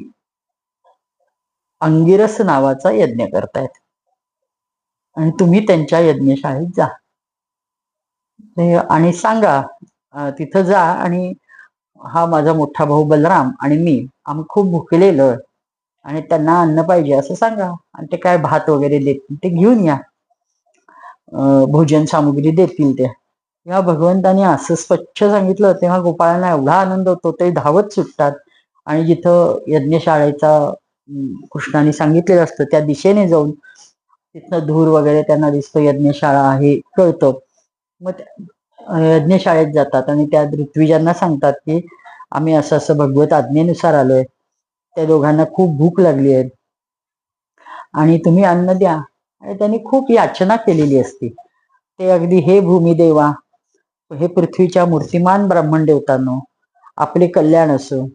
B: अंगिरस नावाचा यज्ञ करतायत आणि तुम्ही त्यांच्या यज्ञशाळेत जा आणि सांगा, तिथं जा आणि हा माझा मोठा भाऊ बलराम आणि मी आम्ही खूप भुकलेलो आणि त्यांना अन्न पाहिजे असं सांगा, आणि ते काय भात वगैरे देतील ते घेऊन या, भोजन सामुग्री देतील ते. तेव्हा भगवंतानी असं स्वच्छ सांगितलं तेव्हा गोपाळांना एवढा आनंद होतो, ते धावत सुटतात आणि जिथं यज्ञशाळेचा कृष्णाने सांगितलेलं असतं त्या दिशेने जाऊन तिथं धूर वगैरे त्यांना दिसतं, यज्ञशाळा आहे कळतं. मग यज्ञशाळेत जातात आणि त्या ऋत्विजांना सांगतात की आम्ही असं असं भगवत आज्ञेनुसार आलोय, त्या दोघांना खूप भूक लागली आहे आणि तुम्ही अन्न द्या. आणि त्यांनी खूप याचना केलेली असती. ते अगदी, हे भूमिदेवा, हे पृथ्वीच्या मूर्तिमान ब्राह्मण देवतांनो, आपले कल्याण असो.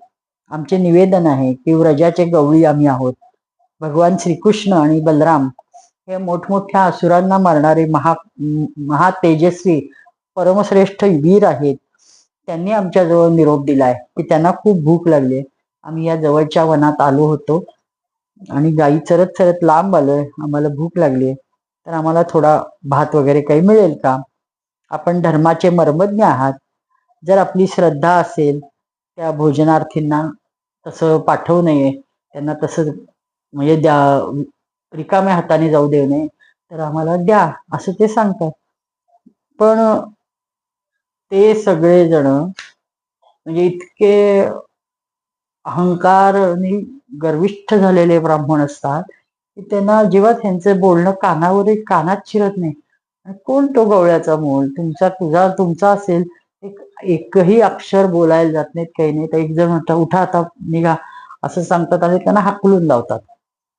B: आमचे निवेदन आहे की व्रजाचे गवळी आम्ही आहोत. भगवान श्रीकृष्ण आणि बलराम हे मोठमोठ्या असुरांना मारणारे महातेजस्वी परमश्रेष्ठ वीर आहेत. त्यांनी आमच्याजवळ निरोप दिलाय की त्यांना खूप भूक लागली. आम्ही या जवळच्या वनात आलो होतो आणि गायी चरत चरत लांब आलोय, आम्हाला भूक लागली, तर आम्हाला थोडा भात वगैरे काही मिळेल का? आपण धर्माचे मर्मज्ञ आहात, जर आपली श्रद्धा असेल त्या भोजनार्थींना तसं पाठवू नये, त्यांना तसं म्हणजे रिकाम्या हाताने जाऊ देऊ नये, तर आम्हाला द्या असं ते सांगतात. पण ते सगळे जण म्हणजे इतके अहंकार आणि गर्विष्ठ झालेले ब्राह्मण असतात की त्यांना जेव्हा त्यांचं बोलणं कानात शिरत नाही. कोण तो गवळ्याचा मूल, तुमचा असेल, एकही अक्षर बोलायला जात नाहीत, काही नाही. तर एक जण म्हणतात, उठा आता निघा असं सांगतात आणि त्यांना हाकलून लावतात.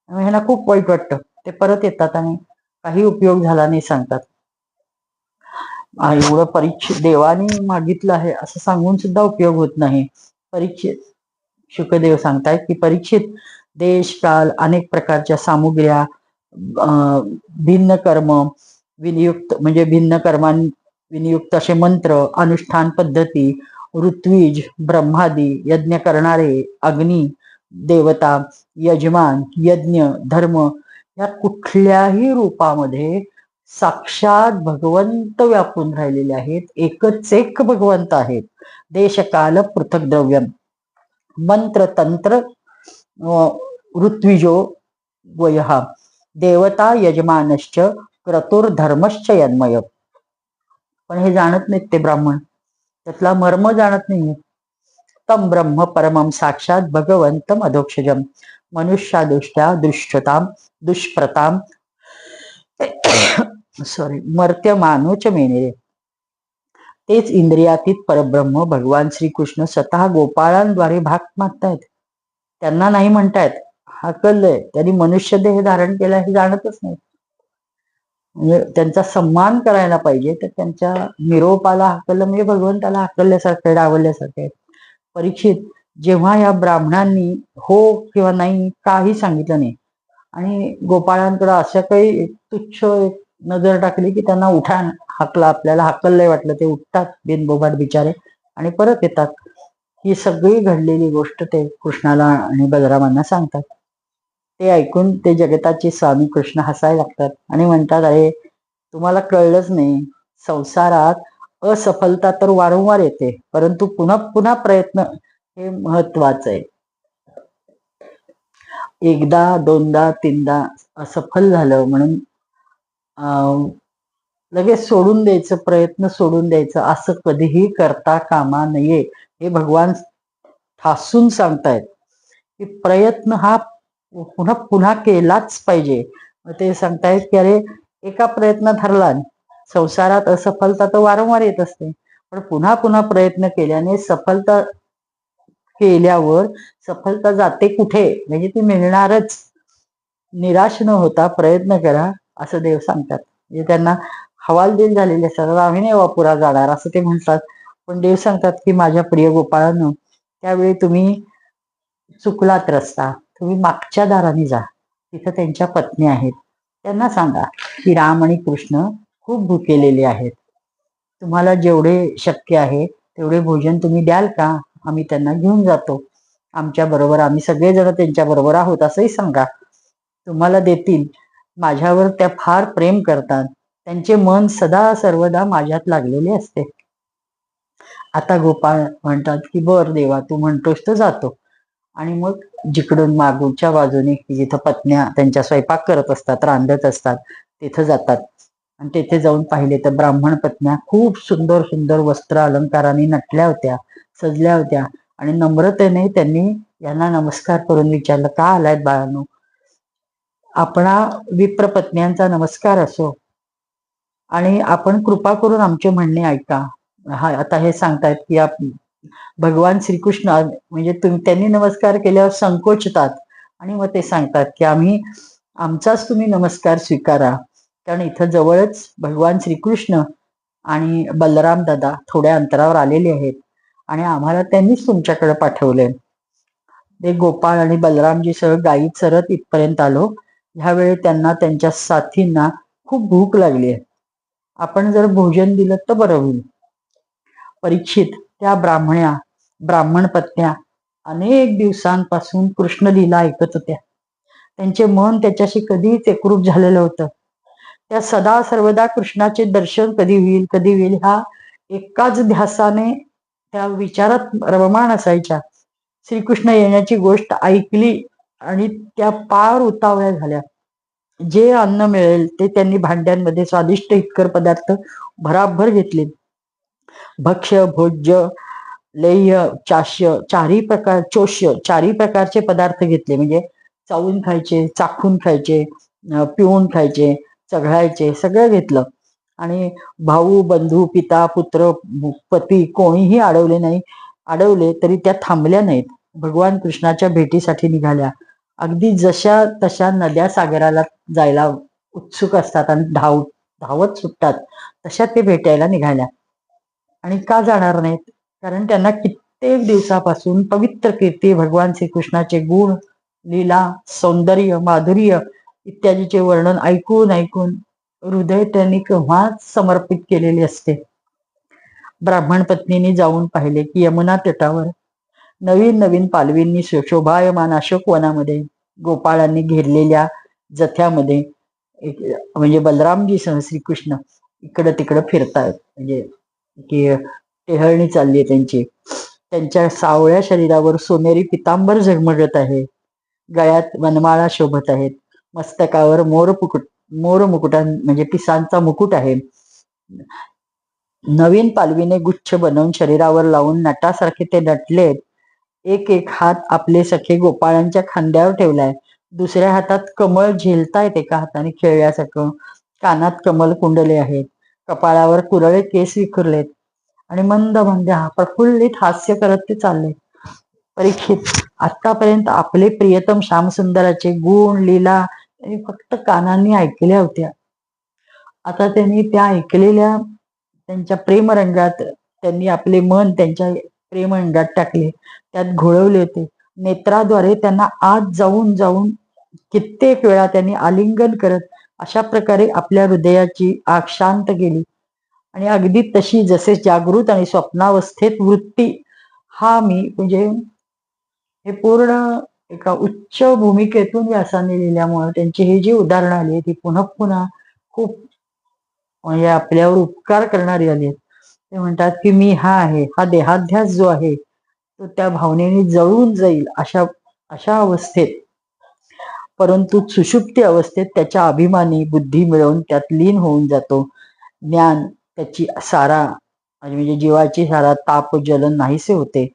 B: ह्यांना खूप वाईट वाटतं. ते परत येतात आणि काही उपयोग झाला नाही सांगतात. एवढं परीक्षित देवानी मागितलं आहे असं सांगून सुद्धा उपयोग होत नाही. शुकदेव सांगतायत की परीक्षित, देश काल अनेक प्रकारच्या सामुग्र्या, भिन्न कर्म विनियुक्त म्हणजे भिन्न कर्मां विनियुक्त असे मंत्र, अनुष्ठान पद्धती, ऋत्विज, ब्रह्मादी, यज्ञ करणारे, अग्नी, देवता, यजमान, यज्ञ, धर्म या कुठल्याही रूपामध्ये साक्षात भगवंत व्यापून राहिलेले आहेत. एकच एक भगवंत आहेत. देशकाल पृथक द्रव्यम, मंत्र तंत्र ऋत्विजो वयः, देवता यजमानश्च क्रतुर्धर्मश्च यन्मय. पण हे जाणत नाहीत ते ब्राह्मण, त्यातला मर्म जाणत नाहीये. तम ब्रह्म परमम साक्षात भगवंतम अधोक्षजम, मनुष्यादुष्ट्या दुष्टताम दुष्प्रताम मर्त्यमानोच मेने. तेच इंद्रियातीत परब्रह्म भगवान श्रीकृष्ण स्वतः गोपाळांद्वारे भाग मागतायत. त्यांना नाही म्हणतायत, हाकललंय. त्यांनी मनुष्य देह धारण केला हे जाणतच नाही. म्हणजे त्यांचा सन्मान करायला पाहिजे, तर त्यांच्या निरोपाला हाकललं म्हणजे भगवंताला हाकलल्यासारखं, डावलल्यासारखं. परीक्षित, जेव्हा या ब्राह्मणांनी हो किंवा नाही काही सांगितलं नाही आणि गोपाळांकडे असं काही तुच्छ नजर टाकली की त्यांना उठा हाकला, आपल्याला हाकललंय वाटलं, ते उठतात बिनबोबाट बिचारे आणि परत येतात. ही सगळी घडलेली गोष्ट ते कृष्णाला आणि बलरामांना सांगतात. ते ऐकून ते जगताचे स्वामी कृष्ण हसायला लागतात आणि म्हणतात, अरे तुम्हाला कळलंच नाही, संसारात असफलता तर वारंवार येते, परंतु पुन्हा पुन्हा प्रयत्न हे महत्वाचं आहे. एकदा दोनदा तीनदा असफल झालं म्हणून लगेच सोडून द्यायचं, प्रयत्न सोडून द्यायचं असं कधीही करता कामा नये. हे भगवान ठासून सांगतायत की प्रयत्न हा पुन्हा पुन्हा केलाच पाहिजे. ते सांगतायत की अरे एका प्रयत्नात हरला, संसारात असफलता तर वारंवार येत असते, पण पुन्हा पुन्हा प्रयत्न केल्याने सफलता केल्यावर सफलता जाते कुठे, म्हणजे ती मिळणारच. निराश न होता प्रयत्न करा असं देव सांगतात. म्हणजे त्यांना हवालदिल झालेले असतात, आम्ही नाही वापुरा जाणार असं ते म्हणतात. पण देव सांगतात की माझ्या प्रिय गोपाळांनो, त्यावेळी तुम्ही चुकलात रस्ता, तुम्ही मागच्या दाराने जा, तिथं त्यांच्या पत्नी आहेत, त्यांना सांगा की राम आणि कृष्ण खूप भुकेलेले आहेत, तुम्हाला जेवढे शक्य आहे तेवढे भोजन तुम्ही द्याल का, आम्ही त्यांना घेऊन जातो, आमच्या बरोबर आम्ही सगळेजण त्यांच्या बरोबर आहोत असंही सांगा. तुम्हाला देतील. माझ्यावर त्या फार प्रेम करतात, त्यांचे मन सदा सर्वदा माझ्यात लागलेले असते. आता गोपाळ म्हणतात की बर देवा, तू म्हणतोस तर जातो. आणि मग जिकडून मागूच्या बाजूने जिथं पत्न्या त्यांच्या स्वयंपाक करत असतात, रांधत असतात, तिथं जातात. आणि तिथे जाऊन पाहिले तर ब्राह्मण पत्न्या खूप सुंदर सुंदर वस्त्र अलंकाराने नटल्या होत्या, सजल्या होत्या. आणि नम्रतेने त्यांनी यांना नमस्कार करून विचारलं, का आलायत बाळांनो. आपणा विप्र पत्न्यांचा नमस्कार असो, आणि आपण कृपा करून आमचे म्हणणे ऐका. हा आता हे सांगतायत की भगवान श्रीकृष्ण म्हणजे त्यांनी नमस्कार केल्यावर संकोचतात आणि मग ते सांगतात की आमचाच तुम्ही नमस्कार स्वीकारा, कारण इथं जवळच भगवान श्रीकृष्ण आणि बलराम दादा थोड्या अंतरावर आलेले आहेत आणि आम्हाला त्यांनीच तुमच्याकडे पाठवले. ते गोपाळ आणि बलरामजी सह गायीत सरत इथपर्यंत आलो. ह्यावेळी त्यांना त्यांच्या साथींना खूप भूक लागली आहे, आपण जर भोजन दिलं तर बरं होईल. परीक्षित, त्या ब्राह्मण पत्न्या अनेक दिवसांपासून कृष्णलीला ऐकत होत्या. त्यांचे मन त्याच्याशी कधीच एकरूप झालेलं होतं. त्या सदा सर्वदा कृष्णाचे दर्शन कधी होईल ह्या एकाच ध्यासाने त्या विचारात रममाण असायच्या. श्रीकृष्ण येण्याची गोष्ट ऐकली आणि त्या पार उतावळ्या झाल्या. जे अन्न मिळेल ते त्यांनी भांड्यांमध्ये स्वादिष्ट हितकर पदार्थ भराभर घेतले. भक्ष्य, भोज्य, लेह्य, चाष्य चारही प्रकारचे पदार्थ घेतले. म्हणजे चावून खायचे, चाखून खायचे, पिऊन खायचे, चघळायचे, सगळं घेतलं. आणि भाऊ, बंधू, पिता, पुत्र, पती कोणीही अडवले तरी त्या थांबल्या नाहीत. भगवान कृष्णाच्या भेटीसाठी निघाल्या. अगदी जशा तशा नद्या सागराला जायला उत्सुक असतात आणि धावत सुटतात, तशा ते भेटायला निघाल्या. आणि का जाणार नाहीत, कारण त्यांना कित्येक दिवसापासून पवित्र कीर्ती, भगवान श्रीकृष्णाचे गुण, लीला, सौंदर्य, माधुर्य इत्यादीचे वर्णन ऐकून हृदय त्यांनी केव्हाच समर्पित केलेले असते. ब्राह्मण पत्नीने जाऊन पाहिले की यमुना तटावर नवीन नवीन पालवींनी शोभायमान अशोक वनामध्ये गोपाळांनी घेरलेल्या जथ्यामध्ये म्हणजे बलरामजी सह श्रीकृष्ण इकडं तिकडं फिरतायत. म्हणजे की टेहळणी चालली आहे त्यांची. त्यांच्या सावळ्या शरीरावर सोनेरी पितांबर झगमगत आहे, गळ्यात वनमाळा शोभत आहेत, मस्तकावर मोर मुकुटां म्हणजे पिसांचा मुकुट आहे. नवीन पालवीने गुच्छ बनवून शरीरावर लावून नटासारखे ते नटलेत. एक एक हात आपले सखे गोपाळांच्या खांद्यावर ठेवलाय, दुसऱ्या हातात कमळ झेलतायत एका हाताने खेळल्यासारखं. कानात कमल कुंडले आहेत, कपाळावर कुरळे केस विखुरलेत आणि मंद प्रफुल्लित हास्य करत ते चालले. परीक्षित, आतापर्यंत आपले प्रियतम श्यामसुंदराचे गुण, लीला त्यांनी फक्त कानांनी ऐकल्या होत्या. आता त्यांनी त्या ऐकलेल्या त्यांच्या प्रेमरंगात त्यांनी आपले मन त्यांच्या प्रेमरंगात टाकले, त्यात घोळवले होते. नेत्राद्वारे त्यांना आत जाऊन कित्येक वेळा त्यांनी आलिंगन करत अशा प्रकारे आपल्या हृदयाची आग शांत केली. आणि अगदी तशी जसे जागृत आणि स्वप्नावस्थेत वृत्ती हा मी म्हणजे हे पूर्ण एका उच्च भूमिकेतून व्यासाने लिहिल्यामुळे त्यांची ही जी उदाहरणं आली ती पुन्हा पुन्हा खूप म्हणजे आपल्यावर उपकार करणारी आली आहेत. ते म्हणतात की मी हा आहे, हा देहाध्यास जो आहे तो त्या भावनेने जळून जाईल अशा अवस्थेत, परंतु सुषुप्ती अवस्थेत त्याच्या अभिमानी बुद्धी मिळवून त्यात लीन होऊन जातो. ज्ञान त्याची सारा म्हणजे जीवाची सारा ताप जलन नाहीसे होते,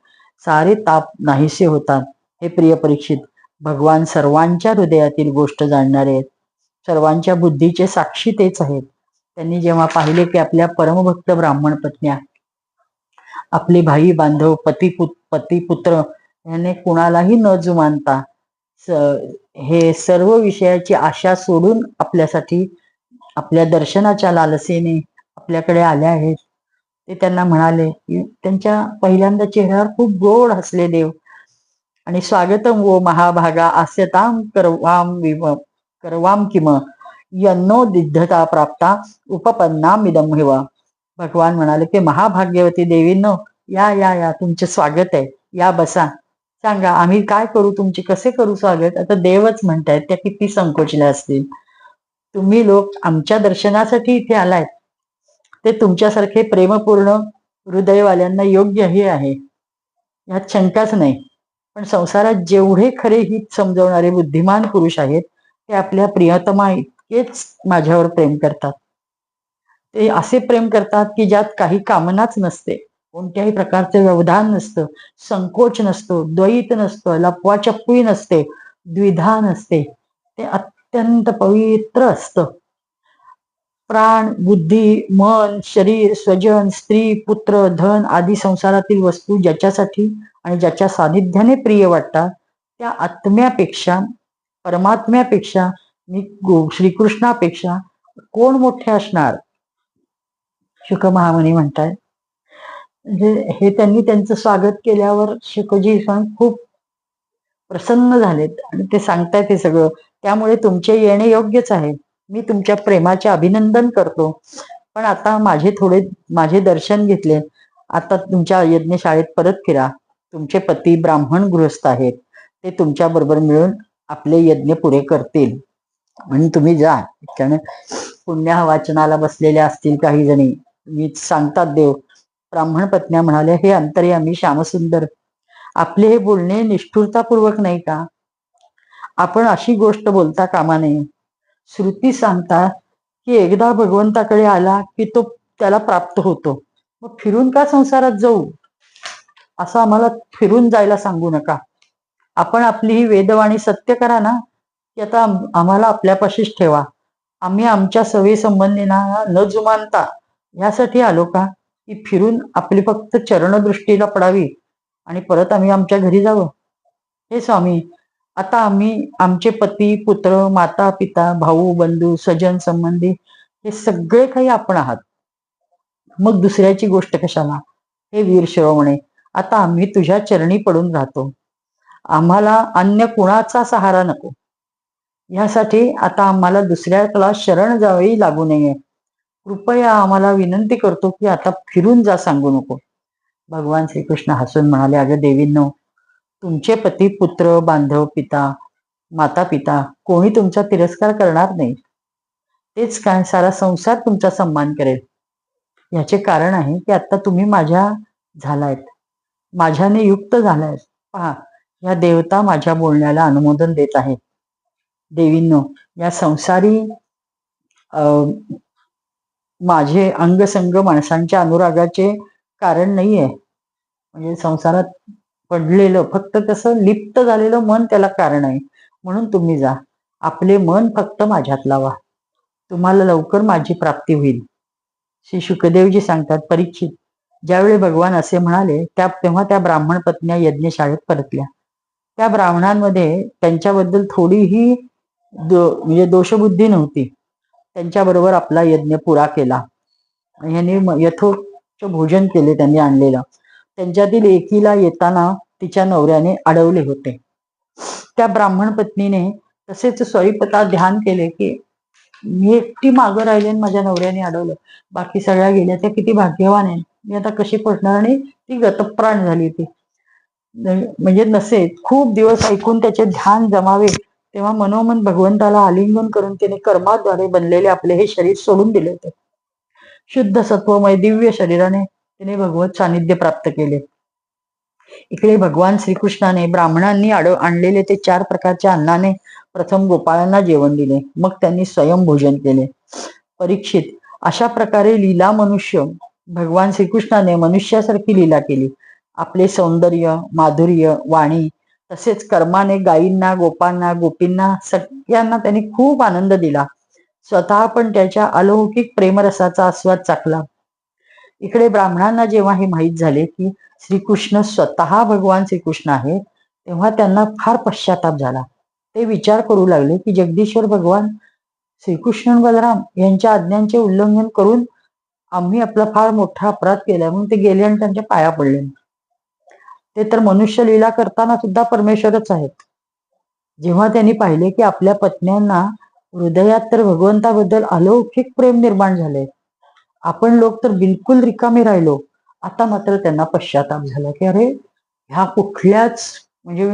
B: सारे ताप नाहीसे होतात. हे प्रिय परीक्षित, भगवान सर्वांच्या हृदयातील गोष्ट जाणणारे आहेत, सर्वांच्या बुद्धीचे साक्षी तेच आहेत. त्यांनी जेव्हा पाहिले की आपल्या परमभक्त ब्राह्मण पत्न्या, आपले भाई बांधव, पती पुत्र याने कुणालाही न जुमानता हे सर्व विषयाची आशा सोडून आपल्यासाठी आपल्या दर्शनाच्या लालसेने आपल्याकडे आले आहेत. ते त्यांना म्हणाले की त्यांच्या पहिल्यांदा चेहऱ्यावर खूप गोड हसले देव आणि स्वागतम वो महाभागा आस्यताम करवाम किम यन्नो दिद्धता प्राप्ता उपपन्नाम इदम हेवा. भगवान म्हणाले की महाभाग्यवती देवींनो, या या या, तुमचे स्वागत आहे, या बसा, सांगा आम्ही काय करू, तुमचे कसे करू स्वागत. आता देवच म्हणतायत, त्या किती संकोचल्या असतील. तुम्ही लोक आमच्या दर्शनासाठी इथे आलायत, ते तुमच्यासारखे प्रेमपूर्ण हृदयवाल्यांना योग्यही आहे, यात शंकाच नाही. पण संसारात जेवढे खरे हित समजवणारे बुद्धिमान पुरुष आहेत ते आपल्या प्रियतमा इतकेच माझ्यावर प्रेम करतात. ते असे प्रेम करतात की ज्यात काही कामनाच नसते, कोणत्याही प्रकारचे व्यवधान नसतं, संकोच नसतो, द्वैत नसतं, लपवाचप्पी नसते, द्विधा नसते. ते अत्यंत पवित्र असतं. प्राण, बुद्धी, मन, शरीर, स्वजन, स्त्री, पुत्र, धन आदी संसारातील वस्तू ज्याच्यासाठी आणि ज्याच्या सानिध्याने प्रिय वाटतात त्या आत्म्यापेक्षा, परमात्म्यापेक्षा, श्रीकृष्णापेक्षा कोण मोठे असणार. शुक महामुनी म्हणतात. म्हणजे हे त्यांनी त्यांचं स्वागत केल्यावर शुकजी खूप प्रसन्न झालेत आणि ते सांगतायत हे सगळं. त्यामुळे तुमचे येणे योग्यच आहे. मी तुमच्या प्रेमाचे अभिनंदन करतो. पण आता माझे दर्शन घेतले, आता तुमच्या यज्ञशाळेत परत फिरा. तुमचे पती ब्राह्मण गृहस्थ आहेत, ते तुमच्या बरोबर मिळून आपले यज्ञ पुरे करतील म्हणून तुम्ही जा. कारण पुण्य वाचनाला बसलेल्या असतील काही जणी. मी सांगतात देव. ब्राह्मण पत्न्या म्हणाल्या, हे अंतर्यामी श्यामसुंदर, आपले हे बोलणे निष्ठुरतापूर्वक नाही का? आपण अशी गोष्ट बोलता कामा नये. श्रुती सांगतात की एकदा भगवंताकडे आला की तो त्याला प्राप्त होतो. मग फिरून का संसारात जाऊ? असं आम्हाला फिरून जायला सांगू नका. आपण आपली ही वेदवाणी सत्य करा ना, की आता आम्हाला आपल्यापाशीच ठेवा. आम्ही आमच्या सवयी संबंधींना न जुमानता यासाठी आलो का, की फिरून आपली फक्त चरणदृष्टीला पडावी आणि परत आम्ही आमच्या घरी जावं? हे स्वामी, आता आम्ही आमचे पती, पुत्र, माता, पिता, भाऊ, बंधू, सजन, संबंधी हे सगळे काही आपण आहात. मग दुसऱ्याची गोष्ट कशाला? हे वीर शिरोमणे, आता आम्ही तुझ्या चरणी पडून राहतो. आम्हाला अन्य कुणाचा सहारा नको. यासाठी आता आम्हाला दुसऱ्याला शरण जावे लागू नये. कृपया आम्हाला विनंती करतो की आता फिरून जा, सांगू नको. भगवान श्रीकृष्ण हसून म्हणाले, अगं देवींनो, तुमचे पती, पुत्र, बांधव, पिता, माता, पिता कोणी तुमचा तिरस्कार करणार नाही. तेच काय, सारा संसार तुमचा सन्मान करेल. याचे कारण आहे की आता तुम्ही माझ्या झालायत, माझ्याने युक्त झालायत. पहा, या देवता माझ्या बोलण्याला अनुमोदन देत आहेत. देवींनो, या संसारी माझे अंगसंग माणसांच्या अनुरागाचे कारण नाहीये. म्हणजे संसारात पडलेलं, फक्त कसं लिप्त झालेलं मन त्याला कारण आहे. म्हणून तुम्ही जा, आपले मन फक्त माझ्यात लावा, तुम्हाला लवकर माझी प्राप्ती होईल. श्री शुकदेवजी सांगतात, परीक्षित, ज्यावेळी भगवान असे म्हणाले तेव्हा त्या ब्राह्मण पत्न्या यज्ञशाळेत परतल्या. त्या ब्राह्मणांमध्ये त्यांच्याबद्दल थोडीही म्हणजे दोषबुद्धी नव्हती. त्यांच्याबरोबर आपला यज्ञ पुरा केला. यांनी यथोचित भोजन केले त्यांनी आणलेलं. त्यांच्यातील एकीला येताना तिच्या नवऱ्याने अडवले होते. त्या ब्राह्मण पत्नीने तसेच स्वयंपता ध्यान केले की मी एकटी मागं राहिले आणि माझ्या नवऱ्याने अडवलं, बाकी सगळ्या गेल्या, त्या किती भाग्यवान आहे, मी आता कशी पडणार. आणि ती गतप्राण झाली. ती म्हणजे नसे खूप दिवस ऐकून त्याचे ध्यान जमावे तेव्हा मनोमन भगवंताला आलिंगन करून तिने कर्माद्वारे बनलेले आपले हे शरीर सोडून दिले होते. शुद्ध सत्वमय दिव्य शरीराने तिने भगवत सानिध्य प्राप्त केले. इकडे भगवान श्रीकृष्णाने ब्राह्मणांनी आणलेले ते 4 प्रकारच्या अन्नाने प्रथम गोपाळांना जेवण दिले, मग त्यांनी स्वयं भोजन केले. परीक्षित, अशा प्रकारे लीला मनुष्य भगवान श्रीकृष्णाने मनुष्यासारखी लीला केली. आपले सौंदर्य, माधुर्य, वाणी तसेच कर्माने गायींना, गोपांना, गोपींना सगळ्यांना त्यांनी खूप आनंद दिला. स्वतः पण त्याच्या अलौकिक प्रेमरसाचा आस्वाद चाखला. इकडे ब्राह्मणांना जेव्हा हे माहीत झाले की श्रीकृष्ण स्वतः भगवान श्रीकृष्ण आहेत, तेव्हा त्यांना फार पश्चाताप झाला. ते विचार करू लागले की जगदीश्वर भगवान श्रीकृष्ण आणि बलराम यांच्या आज्ञांचे उल्लंघन करून आम्ही आपला फार मोठा अपराध केलाय, म्हणून ते गेले आणि त्यांच्या पाया पडले. ते तर मनुष्य लीला करताना सुद्धा परमेश्वरच आहेत. जेव्हा त्यांनी पाहिले की आपल्या पत्न्यांना हृदयात तर भगवंताबद्दल अलौकिक प्रेम निर्माण झाले, आपण लोक तर बिलकुल रिकामे राहिलो, आता मात्र त्यांना पश्चाताप झाला की अरे ह्या कुठल्याच म्हणजे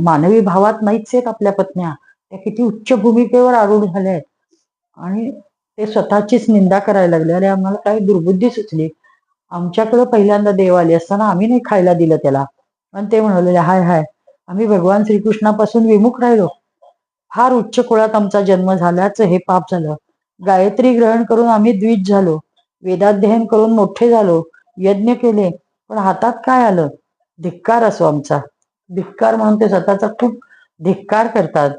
B: मानवी भावात नाहीच आहेत आपल्या पत्न्या, त्या किती उच्च भूमिकेवर आरूढ झाल्या आहेत. आणि ते स्वतःचीच निंदा करायला लागले. अरे आम्हाला काही दुर्बुद्धी सुचली, आमच्याकडे पहिल्यांदा देव आले असताना आम्ही नाही खायला दिलं त्याला. आणि ते म्हणाले हाय हाय, आम्ही भगवान श्रीकृष्णापासून विमुख राहिलो, फार उच्च कुळात आमचा जन्म झाल्याचं हे पाप झालं. गायत्री ग्रहण करून आम्ही द्विज झालो, वेदाध्ययन करून मोठे झालो, यज्ञ केले, पण हातात काय आलं? धिक्कार असो आमचा. धिक्कार म्हणून ते स्वतःचा खूप धिक्कार करतात.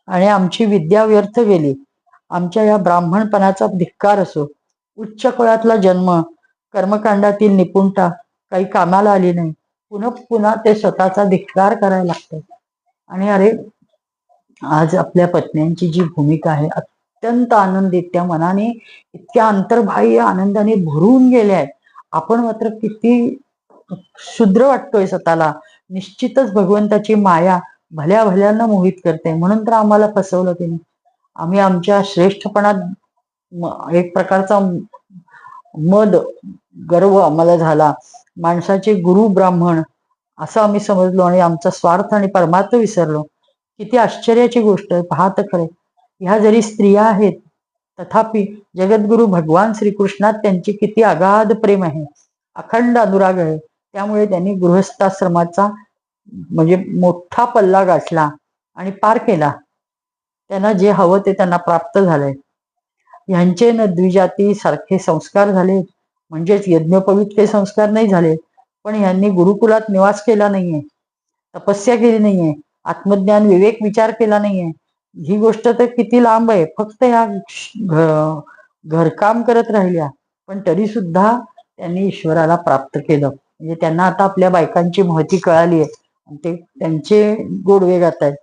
B: आणि आमची विद्या व्यर्थ गेली, आमच्या या ब्राह्मणपणाचा धिक्कार असो. उच्च कुळातला जन्म, कर्मकांडातील निपुणता काही कामाला आली नाही. पुन्हा पुन्हा ते स्वतःचा धिक्कार करायला लागतात. आणि अरे आज आपल्या पत्न्यांची जी भूमिका आहे अत्यंत आनंदित, त्या मनाने इतक्या अंतर्बाह्य आनंदाने भरून गेल्या आहेत. आपण मात्र किती शुद्र वाटतोय स्वतःला. निश्चितच भगवंताची माया भल्या भल्यांना मोहित करते, म्हणून तर आम्हाला फसवलं तिने. आम्ही आमच्या श्रेष्ठपणात एक प्रकारचा मद गर्व आम्हाला झाला. माणसाचे गुरु ब्राह्मण असं आम्ही समजलो आणि आमचा स्वार्थ आणि परमार्थ विसरलो. किती आश्चर्याची गोष्ट आहे. पाहत खरे, ह्या जरी स्त्रिया आहेत तथापि जगद्गुरु भगवान श्रीकृष्णात त्यांचे किती अगाध प्रेम आहे, अखंड अनुराग आहे. त्यामुळे त्यांनी गृहस्थाश्रमाचा म्हणजे मोठा पल्ला गाठला आणि पार केला. त्यांना जे हवं ते त्यांना प्राप्त झालंय. यांचे न द्विजाती सारखे संस्कार झाले, म्हणजेच यज्ञोपवीत संस्कार नाही झाले, पण यांनी गुरुकुलात निवास केला नाहीये, तपस्या केली नाहीये, आत्मज्ञान विवेक विचार केला नाहीये. ही गोष्ट तर किती लांब आहे. फक्त या घरकाम करत राहिल्या, पण तरी सुद्धा त्यांनी ईश्वराला प्राप्त केलं. म्हणजे त्यांना आता आपल्या बायकांची महती कळाली आहे, ते त्यांचे गोडवे गात आहेत.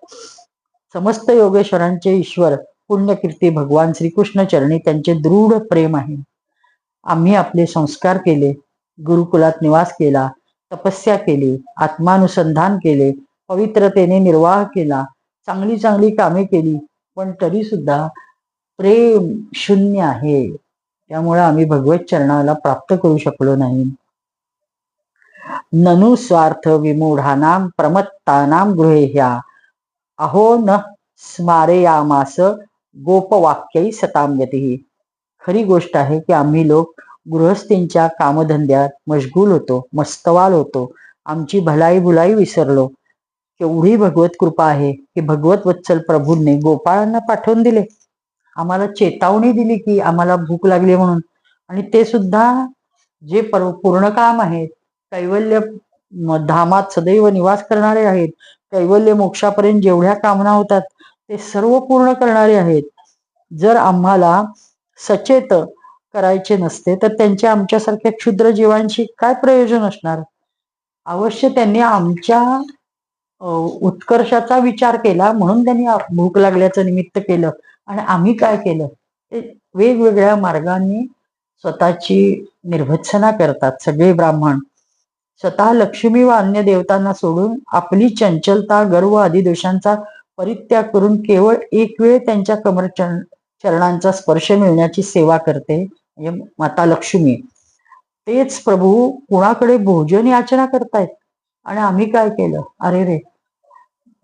B: समस्त योगेश्वरांचे ईश्वर पुण्यकीर्ती भगवान श्रीकृष्ण चरणी त्यांचे दृढ प्रेम आहे. आम्ही आपले संस्कार केले, गुरुकुलात निवास केला, तपस्या केली, आत्मानुसंधान केले, पवित्रतेने निर्वाह केला, चांगली चांगली कामे केली, पण तरी सुद्धा प्रेम शून्य आहे. त्यामुळे आम्ही भगवत चरणाला प्राप्त करू शकलो नाही. ननु स्वार्थ विमूढानां प्रमत्तानां गृहेह्या अहो न स्मारेयामास गोपवाक्यै सतां गतिः. खरी गोष्ट आहे की आम्ही लोक गृहस्थींच्या कामधंद्यात मशगूल होतो, मस्तवाल होतो, आमची भलाई भुलाई विसरलो. केवढी भगवत कृपा आहे की भगवत वत्सल प्रभूंनी गोपाळांना पाठवून दिले, आम्हाला चेतावणी दिली की आम्हाला भूक लागली म्हणून. आणि ते सुद्धा जे पूर्ण काम आहेत, कैवल्य धामात सदैव निवास करणारे आहेत, कैवल्य मोक्षापर्यंत जेवढ्या कामना होतात ते सर्व पूर्ण करणारे आहेत. जर आम्हाला सचेत करायचे नसते तर त्यांच्या आमच्यासारख्या क्षुद्र जीवांशी काय प्रयोजन असणार. अवश्य त्यांनी आमच्या उत्कर्षाचा विचार केला, म्हणून त्यांनी भूक लागल्याचं निमित्त केलं. आणि आम्ही काय केलं, ते वेगवेगळ्या मार्गांनी स्वतःची निर्भत्सना करतात. सगळे ब्राह्मण स्वतः लक्ष्मी व अन्य देवतांना सोडून आपली चंचलता, गर्व आदी दोषांचा परित्याग करून केवळ एक वेळ त्यांच्या कमर चरणांचा स्पर्श मिळण्याची सेवा करते म्हणजे माता लक्ष्मी. तेच प्रभू कुणाकडे भोजन याचना करतायत. आणि आम्ही काय केलं, अरे रे,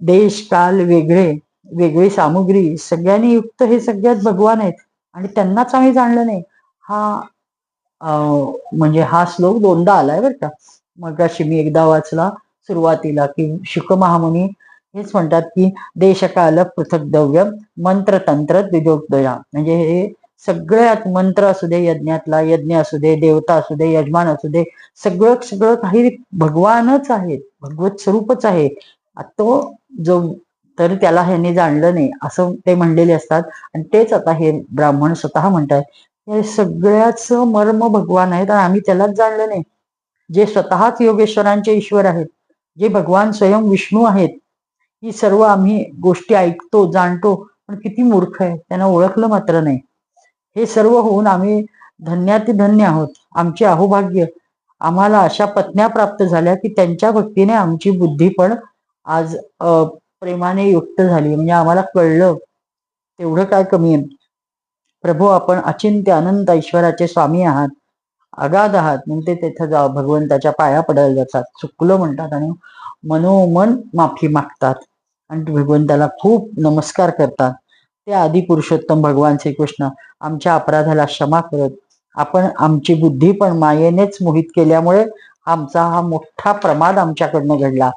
B: देश काल वेगळे, वेगळी सामुग्री, सगळ्यांनी युक्त हे सगळ्यात भगवान आहेत आणि त्यांनाच आम्ही जाणलं नाही. हा म्हणजे हा श्लोक दोनदा आलाय बरं का. मगाशी मी एकदा वाचला सुरुवातीला की शुक महामुनी हेच म्हणतात की देशकाल पृथक द्रव्य मंत्र तंत्र द्विजोक्तया. म्हणजे हे सगळ्यात मंत्र असू दे यज्ञातला, यज्ञ असू दे, देवता असू दे, यजमान असू दे, सगळं सगळं काही भगवानच आहेत, भगवत स्वरूपच आहे. तो जो तर त्याला ह्यांनी जाणलं नाही असं ते म्हणलेले असतात. आणि तेच आता हे ब्राह्मण स्वतः म्हणतात हे सगळ्याच मर्म भगवान आहेत आणि आम्ही त्यालाच जाणलं नाही. जे स्वतःच योगेश्वरांचे ईश्वर आहेत जे भगवान स्वयं विष्णू आहेत, ही सर्व आम्ही गोष्टी ऐकतो, जाणतो, पण किती मूर्ख आहे, त्यांना ओळखलं मात्र नाही. हे सर्व होऊन आम्ही धन्यातिधन्य आहोत. आमचे अहोभाग्य, आम्हाला अशा पत्न्या प्राप्त झाल्या की त्यांच्या भक्तीने आमची बुद्धी पण आज प्रेमाने युक्त झाली. म्हणजे आम्हाला कळलं तेवढं काय कमी आहे. प्रभू, आपण अचिंत्य अनंत ऐश्वर्याचे स्वामी आहात, अगाध आहात. म्हणते तिथं जा भगवंताच्या पाया पडायला जातात, चुकलं म्हणतात आणि मनोमन माफी मागतात आणि भगवंताला खूप नमस्कार करतात. ते आदी पुरुषोत्तम भगवान श्रीकृष्ण आमच्या अपराधाला क्षमा करत, आपण आमची बुद्धी पण मायेनेच मोहित केल्यामुळे आमचा हा मोठा प्रमाद आमच्याकडनं घडला.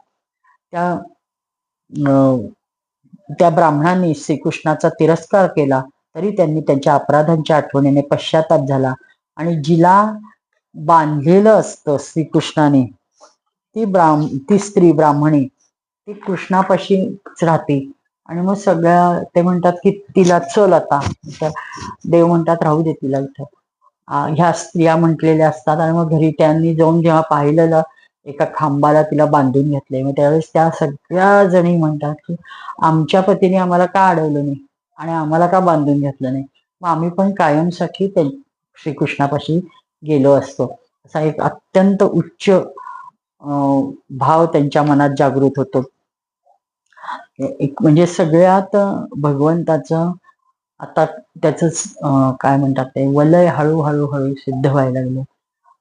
B: त्या ब्राह्मणांनी श्रीकृष्णाचा तिरस्कार केला, तरी त्यांनी त्यांच्या अपराधांच्या आठवणीने पश्चाताप झाला आणि जिला बांधलेलं असतं श्रीकृष्णाने, ती स्त्री ब्राह्मणी ती कृष्णापाशीच राहते. आणि मग सगळ्या ते म्हणतात की तिला चल आता, देव म्हणतात राहू दे तिला इथं. ह्या स्त्रिया म्हटलेल्या असतात आणि मग घरी त्यांनी जाऊन जेव्हा पाहिलेलं एका खांबाला तिला बांधून घेतलंय, मग त्यावेळेस त्या सगळ्या जणी म्हणतात की आमच्या पतीने आम्हाला का अडवलं नाही आणि आम्हाला का बांधून घेतलं नाही, मग आम्ही पण कायमसाठी श्रीकृष्णापाशी गेलो असतो. असा एक अत्यंत उच्च भाव त्यांच्या मनात जागृत होतो. एक म्हणजे सगळ्यात भगवंताचं आता त्याच काय म्हणतात ते वलय हळूहळू सिद्ध व्हायला लागलं.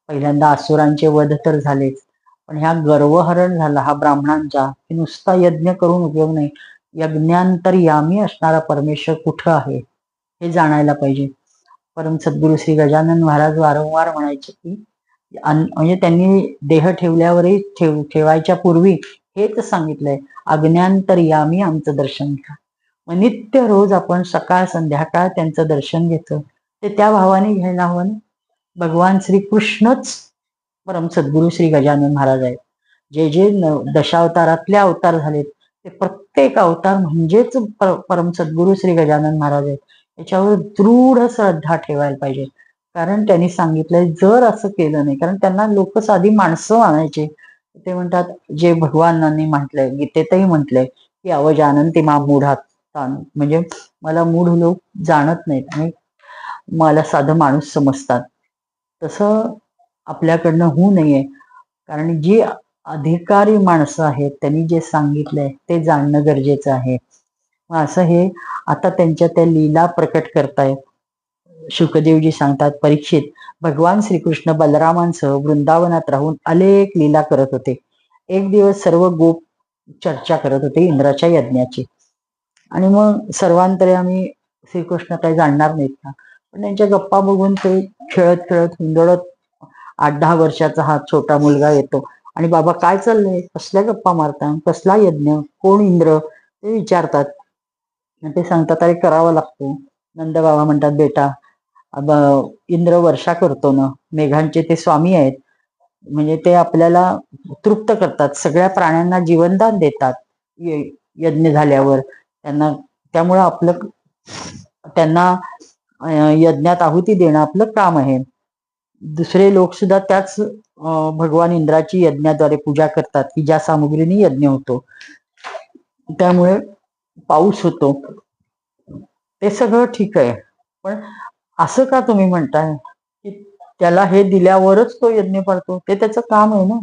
B: पहिल्यांदा असुरांचे वध तर झालेच, पण ह्या गर्वहरण झाला हा ब्राह्मणांचा, की नुसता यज्ञ करून उपयोग नाही, यज्ञांतर्यामी असणारा परमेश्वर कुठं आहे हे जाणायला पाहिजे. परम सद्गुरू श्री गजानन महाराज वारंवार म्हणायचे की म्हणजे त्यांनी देह ठेवल्यावरही ठेवायच्या पूर्वी हेच सांगितलंय, अज्ञांतर्यामी आमचं दर्शन घ्या. मग नित्य रोज आपण सकाळ संध्याकाळ त्यांचं दर्शन घेतो, ते त्या भावाने घ्यायला हवं ना. भगवान श्रीकृष्णच परम सद्गुरू श्री गजानन महाराज आहेत. जे जे दशावतारातले अवतार झालेत ते प्रत्येक अवतार म्हणजेच परम सद्गुरू श्री गजानन महाराज आहेत. याच्यावर दृढ श्रद्धा ठेवायला पाहिजे. कारण त्यांनी सांगितलंय जर असं केलं नाही, कारण त्यांना लोक साधी माणसं मानायचे. ते म्हणतात जे भगवानांनी म्हटलंय, गीतेतही म्हटलंय की अवजानंती मा मूढात, म्हणजे मला मूढ लोक जाणत नाहीत आणि मला साधं माणूस समजतात. तसं आपल्याकडनं होऊ नये, कारण जी अधिकारी माणसं आहेत त्यांनी जे सांगितलंय ते जाणणं गरजेचं आहे. असं हे आता त्यांच्या त्या लीला प्रकट करतायत. शुकदेवजी सांगतात, परीक्षित, भगवान श्रीकृष्ण बलरामांसह वृंदावनात राहून अनेक लीला करत होते. एक दिवस सर्व गोप चर्चा करत होते इंद्राच्या यज्ञाची, आणि मग सर्वांतर्यामी श्रीकृष्ण काही जाणणार नाहीत का, पण त्यांच्या गप्पा बघून ते खेळत खेळत हुंदडत 8-10 वर्षाचा हा छोटा मुलगा येतो आणि बाबा काय चाललंय, कसल्या गप्पा मारता, कसला यज्ञ, कोण इंद्र, ते विचारतात. ते सांगतात अरे करावा लागतो. नंद बाबा म्हणतात बेटा, इंद्र वर्षा करतो ना, मेघांचे ते स्वामी आहेत, म्हणजे ते आपल्याला तृप्त करतात, सगळ्या प्राण्यांना जीवनदान देतात यज्ञ झाल्यावर त्यांना. त्यामुळं आपलं त्यांना यज्ञात आहुती देणं आपलं काम आहे. दुसरे लोक सुद्धा त्याच भगवान इंद्राची यज्ञाद्वारे पूजा करतात की ज्या सामुग्रीने यज्ञ होतो, त्यामुळे पाऊस होतो. ते सगळं ठीक आहे, पण असं का तुम्ही म्हणताय की त्याला हे दिल्यावरच तो यज्ञ पाडतो? ते त्याचं काम आहे ना,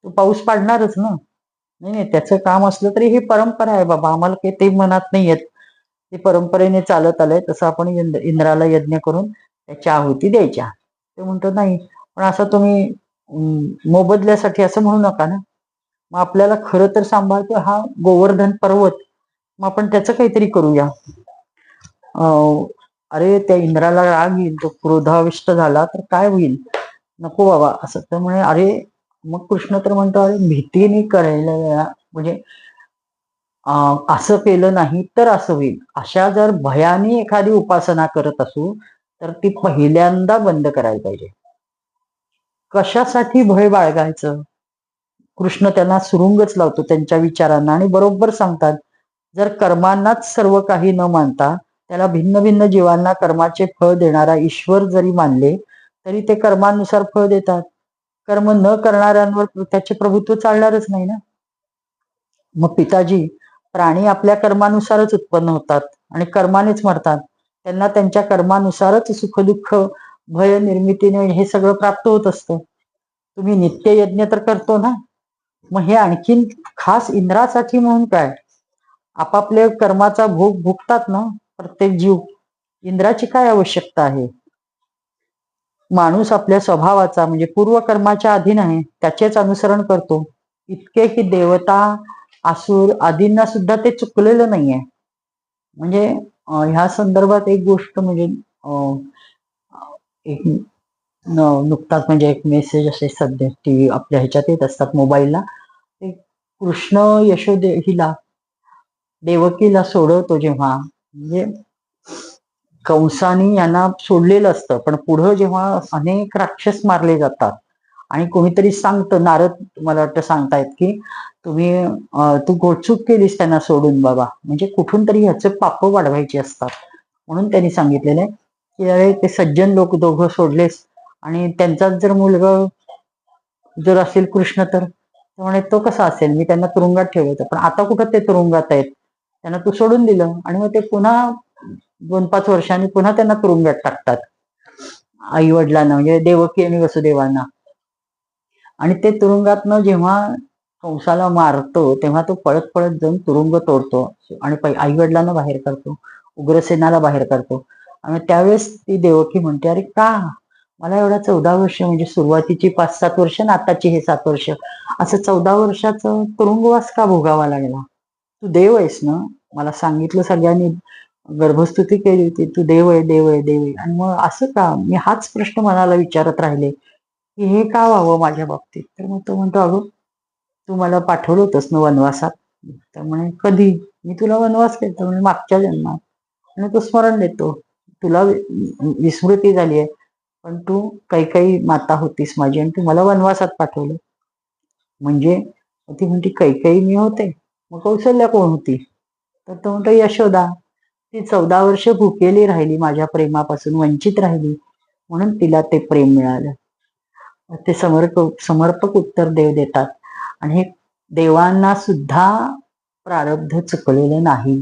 B: तो पाऊस पाडणारच ना. नाही, त्याचं काम असलं तरी ही परंपरा आहे बाबा, आम्हाला काही ते मनात नाही येत, ते परंपरेने चालत आलंय तसं आपण इंद्राला यज्ञ करून त्याच्या आहुती द्यायच्या. ते म्हणतो नाही, पण असं तुम्ही मोबदल्यासाठी असं म्हणू नका ना. मग आपल्याला खरं तर सांभाळतो हा गोवर्धन पर्वत, मग आपण त्याचं काहीतरी करूया. अरे त्या इंद्राला राग येईल, तो क्रोधाविष्ट झाला तर काय होईल, नको बाबा असं. त्यामुळे अरे मग कृष्ण तर म्हणतो अरे भीतीने करायला, म्हणजे असं केलं नाही तर असं होईल, अशा जर भयाने एखादी उपासना करत असू तर ती पहिल्यांदा बंद करायला पाहिजे. कशासाठी भय बाळगायचं? कृष्ण त्यांना सुरुंगच लावतो त्यांच्या विचारांना आणि बरोबर सांगतात, जर कर्मांनाच सर्व काही न मानता त्याला भिन्न भिन्न जीवांना कर्माचे फळ देणारा ईश्वर जरी मानले तरी ते कर्मानुसार फळ देतात. कर्म न करणाऱ्यांवर त्याचे प्रभुत्व चालणारच नाही ना. मग पिताजी, प्राणी आपल्या कर्मानुसारच उत्पन्न होतात आणि कर्मानेच मरतात. त्यांना त्यांच्या कर्मानुसारच सुखदुःख, भय, निर्मितीने हे सगळं प्राप्त होत असतं. तुम्ही नित्ययज्ञ तर करतो ना, मग हे आणखीन खास इंद्रासाठी म्हणून काय? आपापल्या कर्माचा भोग भोगतात ना प्रत्येक जीव. इंद्राची काय आवश्यकता आहे? माणूस आपल्या स्वभावाचा म्हणजे पूर्वकर्माच्या अधीन आहे, त्याचेच अनुसरण करतो. इतके की देवता, असुर आदींना सुद्धा ते चुकलेलं नाहीये. म्हणजे ह्या संदर्भात एक गोष्ट म्हणजे एक नुकताच म्हणजे एक मेसेज असे सध्या टीव्ही आपल्या ह्याच्यात येत असतात मोबाईलला. ते कृष्ण यशोदे हिला देवकीला सोडवतो जेव्हा, म्हणजे कंसानी यांना सोडलेलं असतं, पण पुढं जेव्हा अनेक राक्षस मारले जातात आणि कोणीतरी सांगतं, नारद मला वाटतं सांगतायत की तुम्ही तू गोडचूक केलीस त्यांना सोडून बाबा, म्हणजे कुठून तरी ह्याचे पाप वाढवायचे असतात. म्हणून त्यांनी सांगितलेलं आहे की अरे ते सज्जन लोक दोघं सोडलेस आणि त्यांचाच जर मुलगा जर असेल कृष्ण तर म्हणे तो कसा असेल, मी त्यांना तुरुंगात ठेवलं होतं, पण आता कुठं ते तुरुंगात आहेत, त्यांना तू सोडून दिलं. आणि मग ते पुन्हा 2-5 वर्षांनी पुन्हा त्यांना तुरुंगात टाकतात, आई वडिलांना म्हणजे देवकी आणि वसुदेवांना. आणि ते तुरुंगातनं जेव्हा कंसाला मारतो तेव्हा तो पळत पळत जाऊन तुरुंग तोडतो आणि आई वडिलांना बाहेर काढतो, उग्रसेनाला बाहेर काढतो. आणि त्यावेळेस ती देवकी म्हणते, अरे का मला एवढा 14 वर्ष म्हणजे सुरुवातीची 5-7 वर्ष ना आताची हे 7 वर्ष असं 14 वर्षाचं तुरुंगवास का भोगावा लागला? तू देव आहेस ना, मला सांगितलं सगळ्यांनी, गर्भस्तुती केली होती, तू देव आहे, देव आहे, देव आहे, आणि मग असं का? मी हाच प्रश्न मनाला विचारत राहिले की हे का व्हावं माझ्या बाबतीत. तर मग तो म्हणतो, अगं तू मला पाठवलं होतंस ना वनवासात. तर म्हणे कधी? मी तुला वनवास केला म्हणजे मागच्या जन्मात. आणि तो स्मरण देतो, तुला विस्मृती झाली आहे, पण तू काही माता होतीस माझी आणि तू मला वनवासात पाठवलं. म्हणजे ती म्हणते काही मी होते, मग कौशल्या कोण होती? तर तो म्हणतो यशोदा. ती 14 वर्ष भुकेली राहिली, माझ्या प्रेमापासून वंचित राहिली, म्हणून तिला ते प्रेम मिळालं. ते समर्पक उत्तर देव देतात. आणि हे देवांना सुद्धा प्रारब्ध चुकलेलं नाही,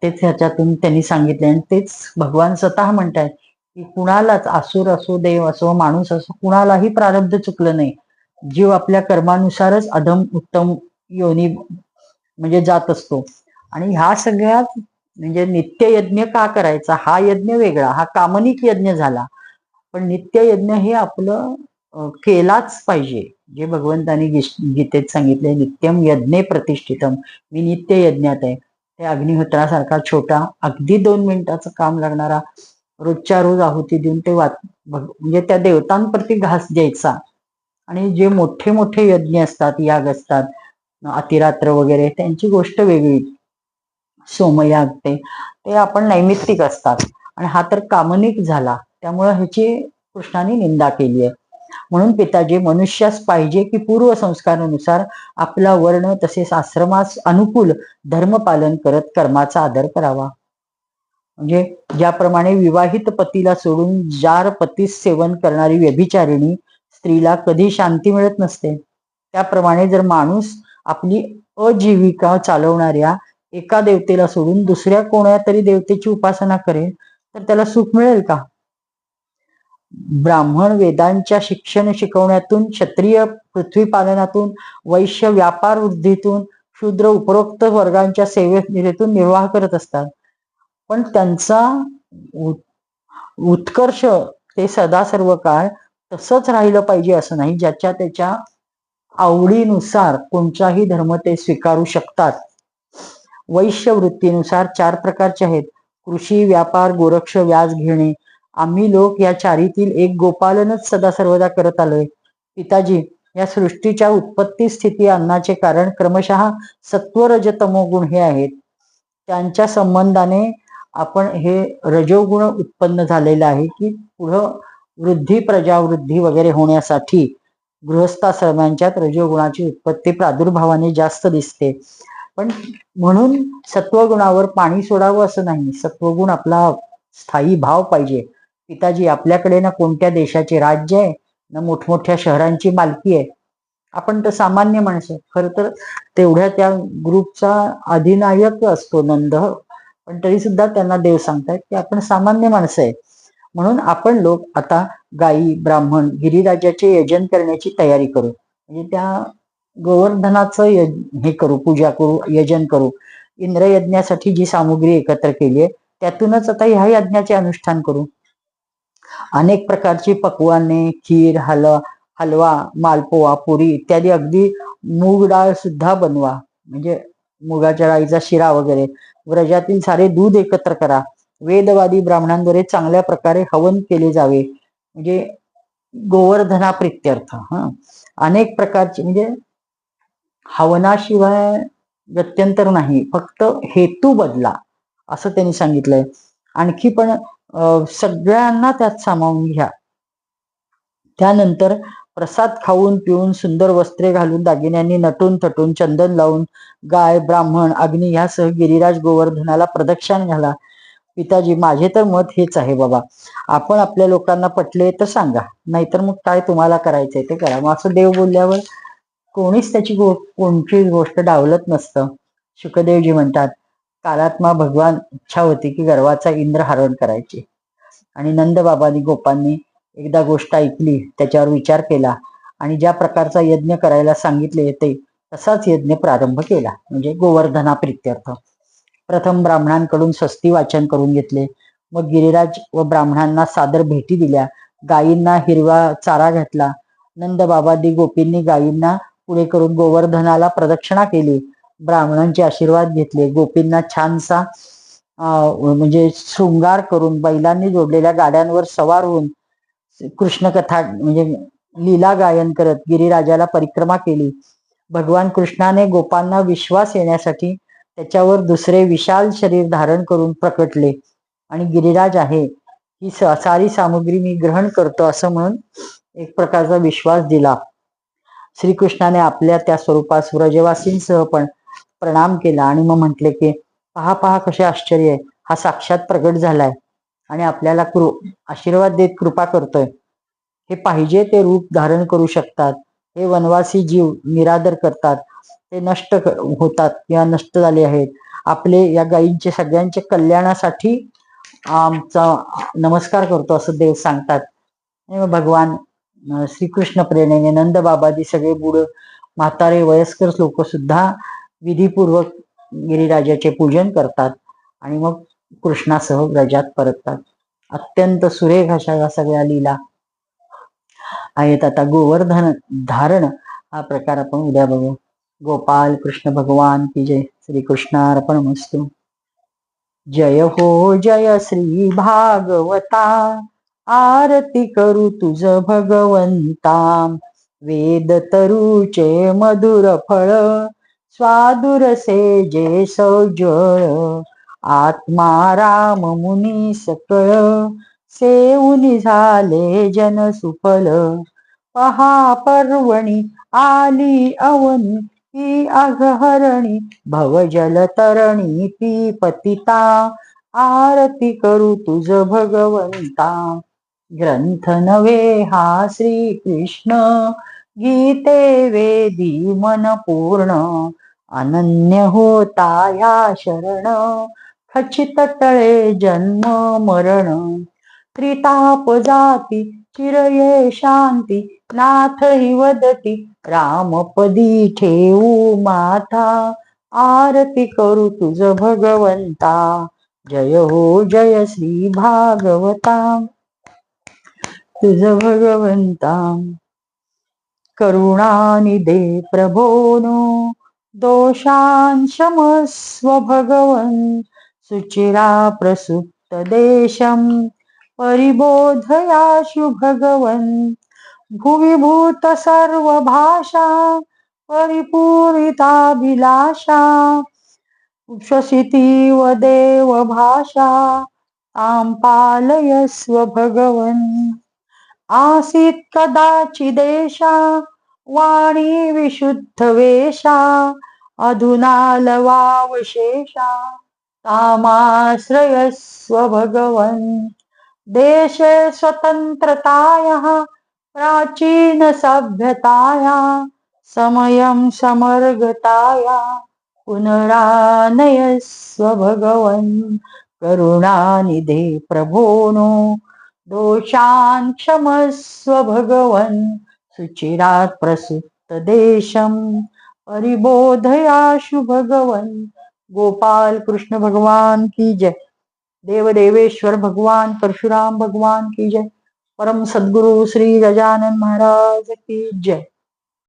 B: तेच ह्याच्यातून त्यांनी सांगितले. आणि तेच भगवान स्वतः म्हणतात की कुणालाच, असुर असो, देव असो, माणूस असो, कुणालाही प्रारब्ध चुकलं नाही. जीव आपल्या कर्मानुसारच अधम उत्तम योनी म्हणजे जात असतो. आणि ह्या सगळ्यात म्हणजे नित्ययज्ञ का करायचा? हा यज्ञ वेगळा, हा कामनिक यज्ञ झाला. पण नित्ययज्ञ हे आपलं केलाच पाहिजे. जे भगवंतांनी गीतेत सांगितले, नित्यम यज्ञे प्रतिष्ठितम, मी नित्य यज्ञात आहे. ते अग्निहोत्रासारखा छोटा, अगदी 2 मिनिटाचं काम लागणारा, रोजच्या रोज आहुती देऊन ते म्हणजे त्या देवतांप्रती घास द्यायचा. आणि जे मोठे मोठे यज्ञ असतात, याग असतात, अतिरात्र वगैरे, त्यांची गोष्ट वेगळी. सोमयाग ते आपण नैमित्तिक असतात, आणि हा तर कामनिक झाला. त्यामुळं ह्याची कृष्णाने निंदा केली आहे. म्हणून पिताजी, मनुष्यास पाहिजे की पूर्वसंस्कारानुसार आपला वर्ण तसेच आश्रमास अनुकूल धर्म पालन करत कर्माचा आदर करावा. म्हणजे ज्याप्रमाणे विवाहित पतीला सोडून जार पतीस सेवन करणारी व्यभिचारिणी स्त्रीला कधी शांती मिळत नसते, त्याप्रमाणे जर माणूस आपली अजीविका चालवणाऱ्या एका देवतेला सोडून दुसऱ्या कोणत्या तरी देवतेची उपासना करेल तर त्याला सुख मिळेल का? ब्राह्मण वेदांच्या शिक्षण शिकवण्यातून, क्षत्रिय पृथ्वी पालनातून, वैश्य व्यापार वृद्धीतून, शूद्र उपरोक्त वर्गांच्या सेवेतून निर्वाह करत असतात. पण त्यांचा उत्कर्ष ते सदा सर्व काळ तसंच राहिलं पाहिजे असं नाही. ज्याच्या त्याच्या आवडीनुसार कोणताही धर्म ते स्वीकारू शकतात. वैश्य वृत्तीनुसार 4 प्रकारचे आहेत: कृषी, व्यापार, गोरक्ष, व्याज घेणे. आम्ही लोक या चारीतील एक गोपालनच सदा सर्वदा करत आलोय. पिताजी, या सृष्टीच्या उत्पत्ती, स्थिती, अन्नाचे कारण क्रमशः सत्व, रज, तमो गुण हे आहेत. त्यांच्या संबंधाने आपण हे रजोगुण उत्पन्न झालेलं आहे की पुढं वृद्धी, प्रजावृद्धी वगैरे होण्यासाठी गृहस्थाश्रमांच्यात रजोगुणाची उत्पत्ती प्रादुर्भावाने जास्त दिसते. पण म्हणून सत्वगुणावर पाणी सोडावं असं नाही. सत्वगुण आपला स्थायी भाव पाहिजे. पिताजी, आपल्याकडे ना कोणत्या देशाचे राज्य आहे ना मोठमोठ्या शहरांची मालकी आहे. आपण तर सामान्य माणसं. खरं तर तेवढ्या त्या ग्रुपचा अधिनायक असतो नंद, पण तरी सुद्धा त्यांना देव सांगतायत की आपण सामान्य माणसं आहे. म्हणून आपण लोक आता गायी, ब्राह्मण, गिरिराजाचे यजन करण्याची तयारी करू. म्हणजे त्या गोवर्धनाचं हे करू, पूजा करू, यजन करू. इंद्रयज्ञासाठी जी सामुग्री एकत्र केली आहे त्यातूनच आता ह्या यज्ञाचे अनुष्ठान करू. अनेक प्रकारची पक्वाने, खीर, हलवा, मालपोवा, पुरी इत्यादी, अगदी मूग डाळ सुद्धा बनवा. म्हणजे मुगाच्या डाळीचा शिरा वगैरे. व्रजातील सारे दूध एकत्र करा. वेदवादी ब्राह्मणांद्वारे चांगल्या प्रकारे हवन केले जावे. म्हणजे गोवर्धना प्रित्यर्थ. अनेक प्रकारचे म्हणजे हवनाशिवाय गत्यंतर नाही, फक्त हेतू बदला असं त्यांनी सांगितलंय. आणखी पण सगळ्यांना त्यात सामावून घ्या. त्यानंतर प्रसाद खाऊन पिऊन सुंदर वस्त्रे घालून दागिन्यांनी नटून थटून चंदन लावून गाय, ब्राह्मण, अग्नी यासह गिरिराज गोवर्धनाला प्रदक्षिणा घाला. पिताजी, माझे तर मत हेच आहे बाबा. आपण आपल्या लोकांना पटले तर सांगा, नाहीतर मग काय तुम्हाला करायचंय ते करा. मग असं देव बोलल्यावर कोणीच त्याची कोणतीच गोष्ट डावलत नसतं. शुकदेवजी म्हणतात, कालात्मा भगवान इच्छा होती की गर्वाचा इंद्र हरण करायची. आणि नंद बाबांनी गोपांनी एकदा गोष्ट ऐकली, त्याच्यावर विचार केला आणि ज्या प्रकारचा यज्ञ करायला सांगितले ते तसाच यज्ञ प्रारंभ केला. म्हणजे गोवर्धना प्रित्यर्थ. प्रथम ब्राह्मणांकडून स्वस्ती वाचन करून घेतले. मग गिरिराज व ब्राह्मणांना सादर भेटी दिल्या. गायींना हिरवा चारा घातला. नंद बाबांनी गोपींनी गायींना पुढे करून गोवर्धनाला प्रदक्षिणा केली. ब्राह्मणांचे आशीर्वाद घेतले. गोपींना छानसा म्हणजे शृंगार करून बैलांनी जोडलेल्या गाड्यांवर सवार होऊन कृष्ण कथा म्हणजे लीला गायन करत गिरिराजाला परिक्रमा केली. भगवान कृष्णाने गोपांना विश्वास येण्यासाठी त्याच्यावर दुसरे विशाल शरीर धारण करून प्रकटले आणि गिरिराज आहे ही सारी सामग्री मी ग्रहण करतो असं म्हणून एक प्रकारचा विश्वास दिला. श्रीकृष्णाने आपल्या त्या स्वरूपास व्रजवासींसह पण प्रणाम केला आणि मग म्हटले की पहा पहा कसे आश्चर्य आहे, हा साक्षात प्रगट झालाय आणि आपल्याला आशीर्वाद देत कृपा करतोय. हे पाहिजे ते रूप धारण करू शकतात. हे वनवासी जीव निरादर करतात, ते नष्ट होतात किंवा नष्ट झाले आहेत. आपले या गायींचे सगळ्यांचे कल्याणासाठी आमचा नमस्कार करतो असं देव सांगतात. भगवान श्रीकृष्ण प्रेरणेने नंद बाबाजी सगळे बुड म्हातारे वयस्कर लोक सुद्धा विधीपूर्वक गिरिराजाचे पूजन करतात आणि मग कृष्णासह व्रजात परततात. अत्यंत सुरेख अशा या सगळ्या लीला आहेत. आता गोवर्धन धारण हा प्रकार आपण उद्या बघू. गोपाल कृष्ण भगवान की जय. श्रीकृष्णार्पणमस्तु. जय हो जय श्री भागवता, आरती करू तुझ भगवंता. वेद तरुचे मधुर फळ, स्वादुरसे जे सौजळ. आत्मा राम मुनी सकळ, सेऊनी झाले जन सुफल. पहा पर्वणी आली अवनी, ही अघहरणी भवजल तरणी ती पतिता. आरती करू तुझ भगवंता. ग्रंथ नव्हे हा श्री कृष्ण, गीते वेदी मन पूर्ण. अनन्य होता या शरण, खचित टळे जन्म मरण. त्रिताप जाती चिरये शांती, नाथ हि वदती रामपदी ठेवू माथा. आरती करू तुझ भगवंता. जय हो जय श्री भागवता, तुझ भगवंता. करुणानिधे प्रभोनो, दोषांशमस्व भगवन्. सुचिरा प्रसुप्त देशं, परिबोधयाशु भगवन्. भुवि भूत सर्व भाषा, परिपूरिताभिलाषा. श्वसितीव देव भाषा, तां पालयस्व भगवन्. आसीत् कदाचिदेषा, वाणी विशुद्ध वेषा. अधुना लवावशेषा, तामाश्रयस्व भगवन्. देशे स्वतन्त्रतायाः, प्राचीन सभ्यताया समयं समर्गताया पुनरानयस्व भगवन् करुणानिधे प्रभो नो दोषान् क्षमस्व भगवन् सुचिरात् प्रसुप्त देशं परिबोधयाशु भगवन्। गोपाल कृष्ण भगवान की जय। देव देवेश्वर भगवान परशुराम भगवान की जय। परम सद्गुरु श्री गजानन महाराज की जय।